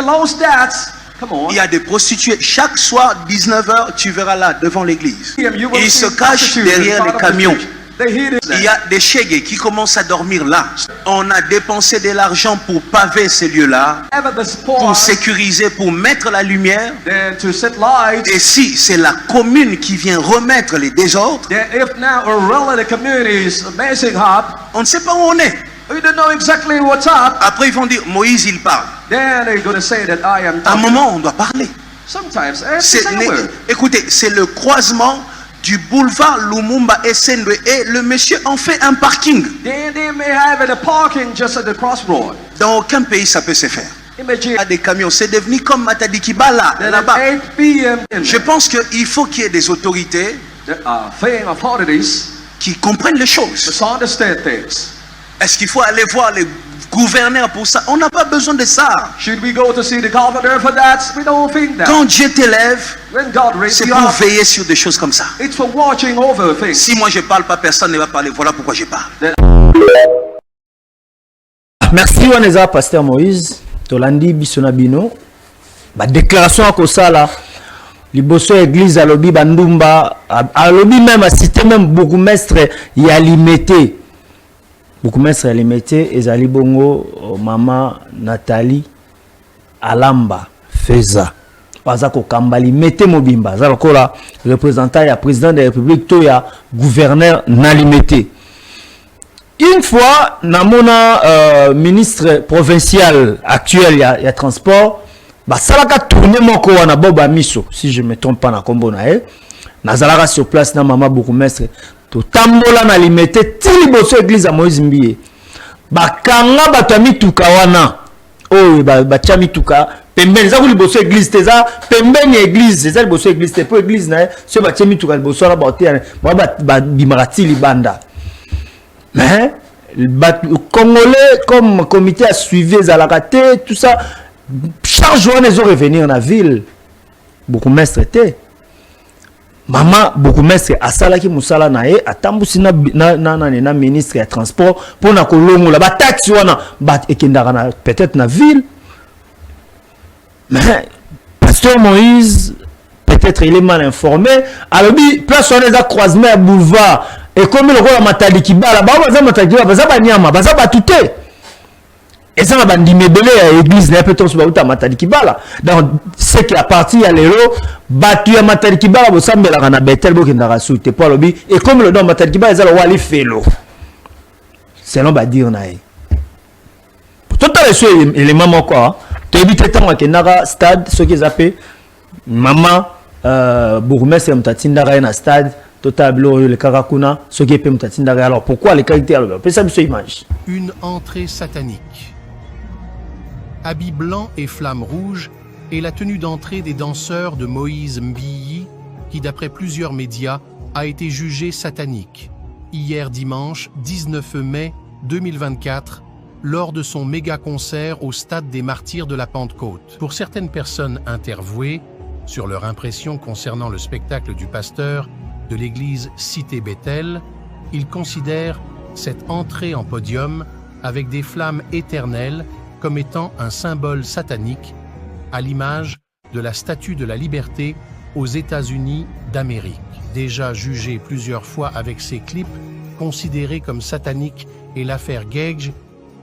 y a des prostituées. Chaque soir, 19h, tu verras là, devant l'église. Ils se cachent derrière les camions. Il y a des chégués qui commencent à dormir là. On a dépensé de l'argent pour paver ces lieux-là, pour sécuriser, pour mettre la lumière. Et si c'est la commune qui vient remettre les désordres, on ne sait pas où on est. Après ils vont dire, Moïse il parle. À un moment on doit parler. Écoutez, c'est le croisement du boulevard Lumumba et Sendwe, et le monsieur en fait un parking. Dans aucun pays ça peut se faire. Il y a des camions, c'est devenu comme Matadi Kibala là-bas. Je pense qu'il faut qu'il y ait des autorités qui comprennent les choses. Est-ce qu'il faut aller voir les gouverneurs pour ça? On n'a pas besoin de ça. Quand Dieu t'élève, c'est pour veiller sur des choses comme ça. Si moi je parle pas, personne ne va parler. Voilà pourquoi je parle. Merci Waneza, Pasteur Moïse. Tolandi Bisonabino. Ba déclaration à Kosala. Liboso église à Lobi Bandumba. À Lobi même, à cité même bourgmestre y a limité. Bourgmestre limité. Ezali Bongo, Maman Nathalie Alamba Feza. Bazako Kambali Mete Mobimba. Zalokola représentant ya président de la République, to ya gouverneur Nalimete. Une fois, Namona ministre provincial actuel, il y a transport, bah ça va tourner mon corps na Boba Miso, si je me trompe pas na kombo na e. Nazalaka sur place na maman bourgmestre, to tambola na limité tili boso église à Moïse Mbiye. Ba kanga batami tukawana. Oh ba chami tuka pembeni za liboso église teza pembeni église, c'est liboso église te pour église na ce ba chami tuka liboso la ba ba bimarati libanda. Mais les Congolais, comme comité a suivi les alakaté, tout ça, chaque jour ils ont revenir dans la ville. Beaucoup mestre était. Maman, beaucoup mestre a salaki musala nae, a tambusi na ministre des transports pour na kolongo la ba taxi wana ba ekendara peut-être na ville. Mais pasteur Moïse, peut-être il est mal informé. Alors place on les a croisés à boulevard. Et comme le roi Matadi Kibala, baza Matadi Kibala, baza banyama, baza batute. Et ça, on a dit mebele à l'église, n'est pas sur la Matadi Kibala. Donc, ce qui a parti à l'héros, battu à Matadi Kibala, vous savez, la rana betel, vous qui n'a souté pas lobby. Et comme le nom Matadi Kibala, ils ont le wali félo. C'est l'on va dire, naï. Pour tout à l'heure, les mamans quoi, tu évites tant que nara stade, ce qu'ils appellent maman, bourgmestre, m'tatindara na stade. Le Karakuna, ce qui est alors pourquoi les qualités alors image. Une entrée satanique. Habits blancs et flammes rouges est la tenue d'entrée des danseurs de Moïse Mbiyi, qui d'après plusieurs médias a été jugé satanique hier dimanche 19 mai 2024 lors de son méga concert au stade des Martyrs de la Pentecôte. Pour certaines personnes interviewées sur leur impression concernant le spectacle du pasteur de l'église Cité Bethel, il considère cette entrée en podium avec des flammes éternelles comme étant un symbole satanique, à l'image de la Statue de la Liberté aux États-Unis d'Amérique. Déjà jugée plusieurs fois avec ses clips considérés comme sataniques et l'affaire Gage,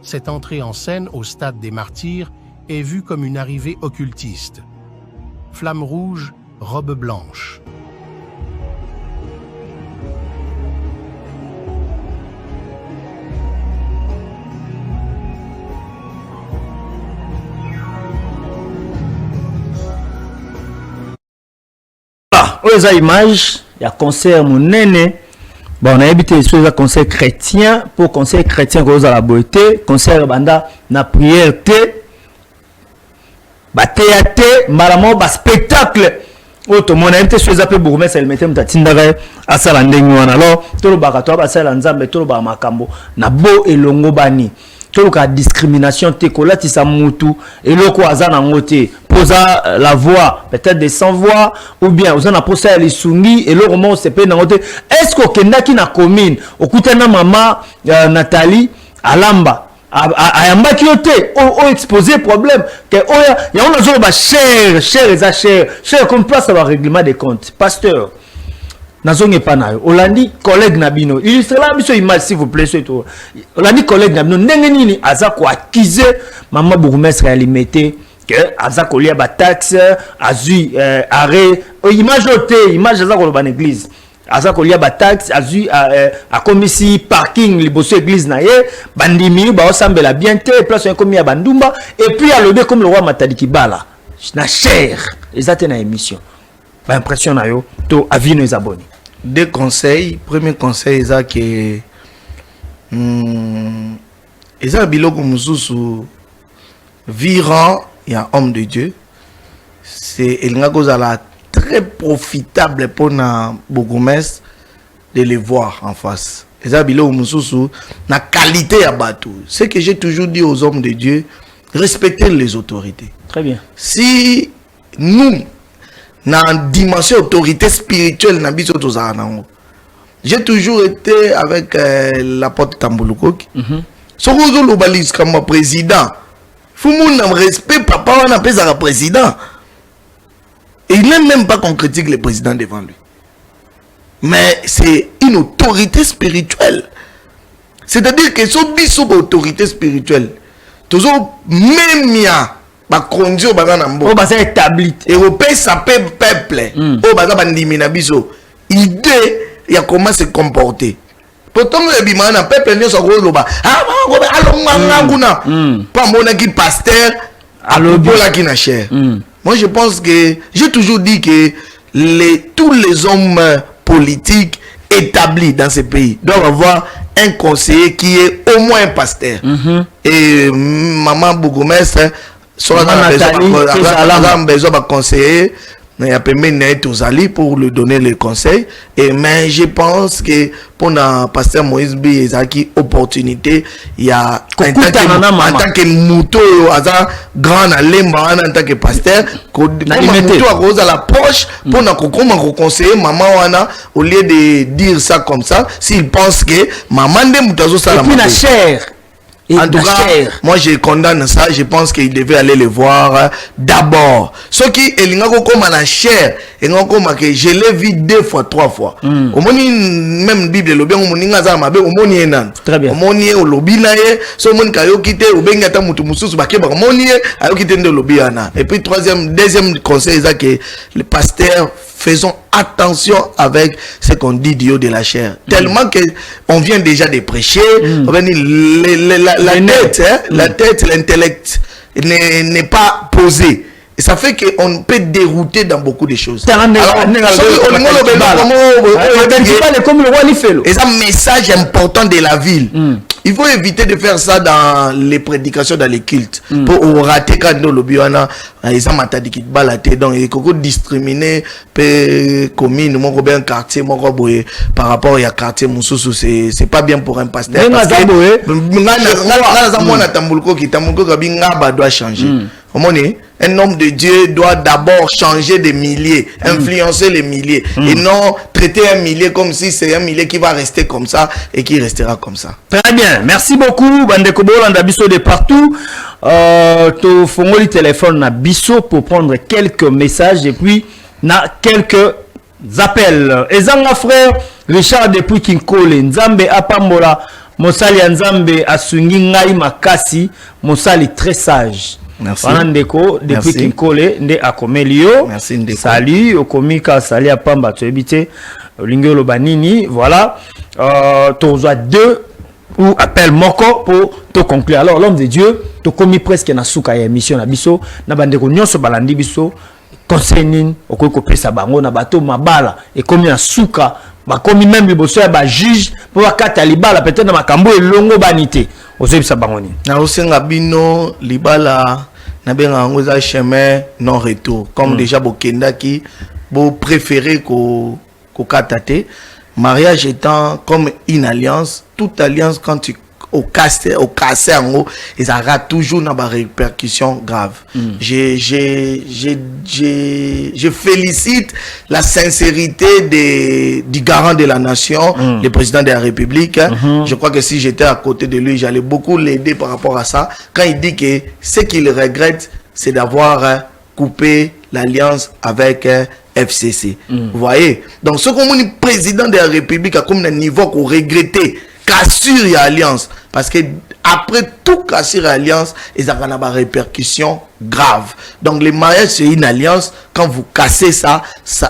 cette entrée en scène au stade des Martyrs est vue comme une arrivée occultiste. Flamme rouge, robe blanche. Aux images, il y a concert monene. Bon, on a évité les concert chrétien pour concert chrétien cause à la beauté, concert banda na prière té, ba théâtre, malamo ba spectacle. Auto mon invité sur les appels bourgmestre elle mettait m'tatindare à salandengwana alors tout le bakato ba salanzambe tout le ba makambo na bo elongo bani. tout la discrimination te kola ti sa mutu et loko azana ngote posa la voix peut-être des sans voix ou bien ozana posa les sungi et le roman se pe na ngote est-ce que kendaki na commune okutana mama Nathalie alamba ayamba ki yote o exposer problème que ya on a ba cher comme place à règlement des comptes pasteur nazonge pa nayo olandi collègue nabino illustrera biso image s'il vous plaît surtout olandi collègue nabino ndenge nini aza ko accuser maman bourgmestre ya limité que aza ko lia ba taxe azui arrêt image hote image aza ko ba église aza ko lia ba taxe azui a komisi parking liboso église na ye bandimi ba osambela bien te place un komi ya bandumba et puis alobe comme le roi Matadi Kibala na cher ezate na émission ba impression na yo to avis nos abonnés. Deux conseils. Premier conseil, c'est que ça biloko mususu virant et un homme de Dieu. C'est très profitable pour na bourgmestre de les voir en face. Et ça biloko mususu na qualité à bateau. Ce que j'ai toujours dit aux hommes de Dieu, respectez les autorités. Très bien. Si nous dans la dimension autorité spirituelle, j'ai toujours été avec l'apôtre Tamboulouko. Si vous avez comme président, il faut que respect, papa, on appelle ça président. Et il n'aime même pas qu'on critique le président devant lui. Mais c'est une autorité spirituelle. C'est-à-dire que si vous avez une autorité spirituelle, toujours même ba conduire ba na mbo ba établi européen ça peuple o ba ba ndimina biso idée ya comment se comporter pourtant le bima na peuple ne so ko loba alonganguna pas mona qui pasteur alobola qui na cher. Moi je pense que j'ai toujours dit que tous les hommes politiques établis dans ce pays doivent avoir un conseiller qui est au moins un pasteur. Et maman bourgmestre soit besoin de conseiller, il y a pour lui donner les conseils. Mais je pense que pour le pasteur Moïse B, il y a une opportunité. Il y a en tant que mouton, grand en tant que pasteur, mouton à la poche pour nous conseiller maman au lieu de dire ça comme ça. S'il pense que maman de mouton ça la cher. En tout cas, moi je condamne ça. Je pense qu'il devait aller le voir d'abord. Ce qui est comme la chair, et comme que je l'ai vu 2 fois, 3 fois. Au moins même Bible le bien au moni enan. Très bien. Au moni au lobby nae, so mon kayo kite au benga ta mutu mususu ba keba moni ayo kite ndo lobby ana. Et puis deuxième conseil c'est que le pasteur faisons attention avec ce qu'on dit du haut de la chair. Tellement que on vient déjà de prêcher, la tête, l'intellect n'est pas posé. Et ça fait qu'on peut dérouter dans beaucoup de choses. Et c'est un message important de la ville. Il faut éviter de faire ça dans les prédications, dans les cultes. Pour rater quand nous le biona, ils ont matadi qui balate donc il faut discriminer pe commune, mon un quartier, mon par rapport à quartier Moussoussou, c'est pas bien pour un pasteur. Parce que doit changer. Un homme de Dieu doit d'abord changer de milliers, influencer les milliers, et non traiter un millier comme si c'est un millier qui va rester comme ça et qui restera comme ça. Très bien, merci beaucoup. Bandeko Bolanda Bisso de partout. Tu fongoli téléphone na Bisso pour prendre quelques messages et puis na quelques appels. Ezanga frère Richard depuis Kinkole, Nzambe apambola, Mosali Nzambe asungi ngai makasi, Mosali très sage. Merci. Ndeko depuis Kinkole nde akomelio. Merci Ndeko. Salut okomika sali apamba to ebite lingelo banini voilà. Tozoa 2 ou appel moko pour te conclure. Alors l'homme de Dieu to komi presque na suka ya émission na biso na bandeko nyonso balandi biso conseil nini okoko pesa bango na bato mabala et komi na suka ba komi même liboso ya ba juge pour bakata libala peut-être na makambo elongo banité ozebisa bango nini na osenga bino libala na benga ngoza chemin non retour comme déjà bokenda ki bo préféré ko katate mariage étant comme une alliance, toute alliance quand tu au casse en haut, et ça aura toujours une répercussion grave. Je félicite la sincérité du garant de la nation, le président de la République. Je crois que si j'étais à côté de lui, j'allais beaucoup l'aider par rapport à ça. Quand il dit que ce qu'il regrette, c'est d'avoir coupé l'alliance avec FCC. Vous voyez? Donc, ce qu'on dit président de la République a comme un niveau qu'on regrettait, cassure l'alliance. Parce que après tout casser l'alliance, il y a des répercussions graves. Donc, le mariage, c'est une alliance. Quand vous cassez ça,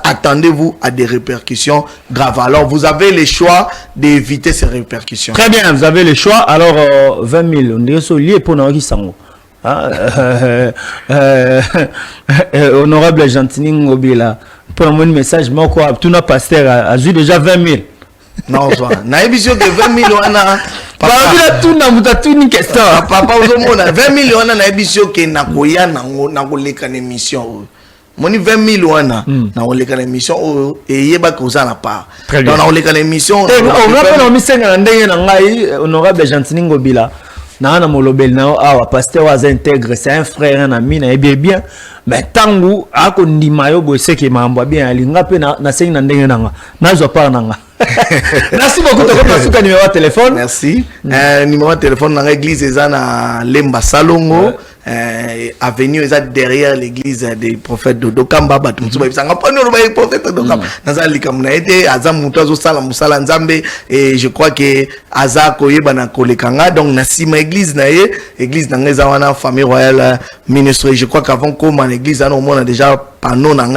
attendez-vous à des répercussions graves. Alors, vous avez le choix d'éviter ces répercussions. Très bien, vous avez le choix. Alors, 20 000, on dirait que c'est lié pour nous qui sont. Honorable Gentini Ngobila, pour un message, moi, quoi, tout notre pasteur a joué déjà 20 000. Non, na émission que 20 000 wana papa tout une question. Papa vous mona 20 000 wana na émission que na koya na koleka na émission. Moni 20 000 wana na koleka na émission et yeba ko za na part. Donc na koleka na émission. On a pas mis senga ndenge na ngai honorable Gentini Ngobila. Na molobel na awa pasteur wa intègre, c'est un frère un ami na bien. Mais tangu ako ndimayo bo seke mambo bien alinga pe na senga ndenge nanga. Na zo par nanga. Merci beaucoup de votre numéro de téléphone. Merci. Numéro de téléphone dans l'église est à Lemba Salongo. Avenue est derrière l'église des prophètes de Dokamba. Et je crois que Aza Koyeba na Kolekanga. Donc, Nassima église na église na famille royale ministre. Je crois qu'avant comme en église, on a déjà panneau na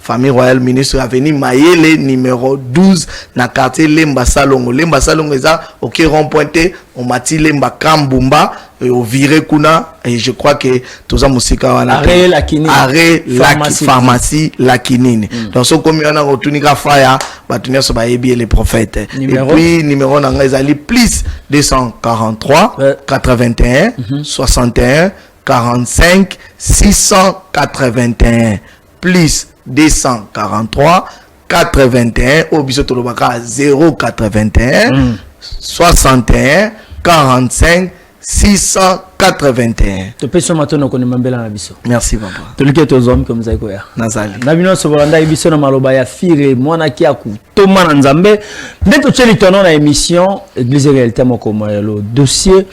famille royale ministre avenue Mayele numéro 12 na quartier Lemba Salongo. Lemba Salongo eza OK rond-pointé on mati Lemba Kambumba au viré kuna et je crois que tous musika wana arrêt la kinini arrêt la pharmacie la kinini. Donc so comme on a retournika fire batunia so ba yebi les prophètes. Et puis numéro na ngazali plus 243 81 61 45 681 plus 243 81 au bisoto lobaka 081 61 45 681. Merci papa. Tolike tozom comme ça quoi. Nazali. Na bino so bolanda biso na maloba ya fire mwana ki akutoma na nzambe. Ndeto cheli tono na émission Église réalité moko moyelo dossier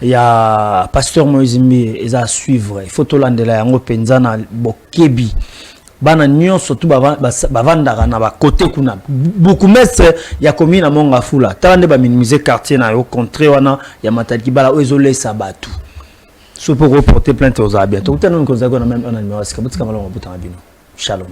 ya pasteur Moïse Mbi eza suivre. Il faut tolandela yango penza na bokebi. Bana nyonso tu bavandaka na ba côté kuna beaucoup mestre ya komi na monga fula talande ba minimiser quartier na yo contre wana ya mataki bala ezole sabatu so pour reporter plainte aux abiens tout le temps nous nous avons même un numéro est-ce que vous avez un bouton à bino shalom.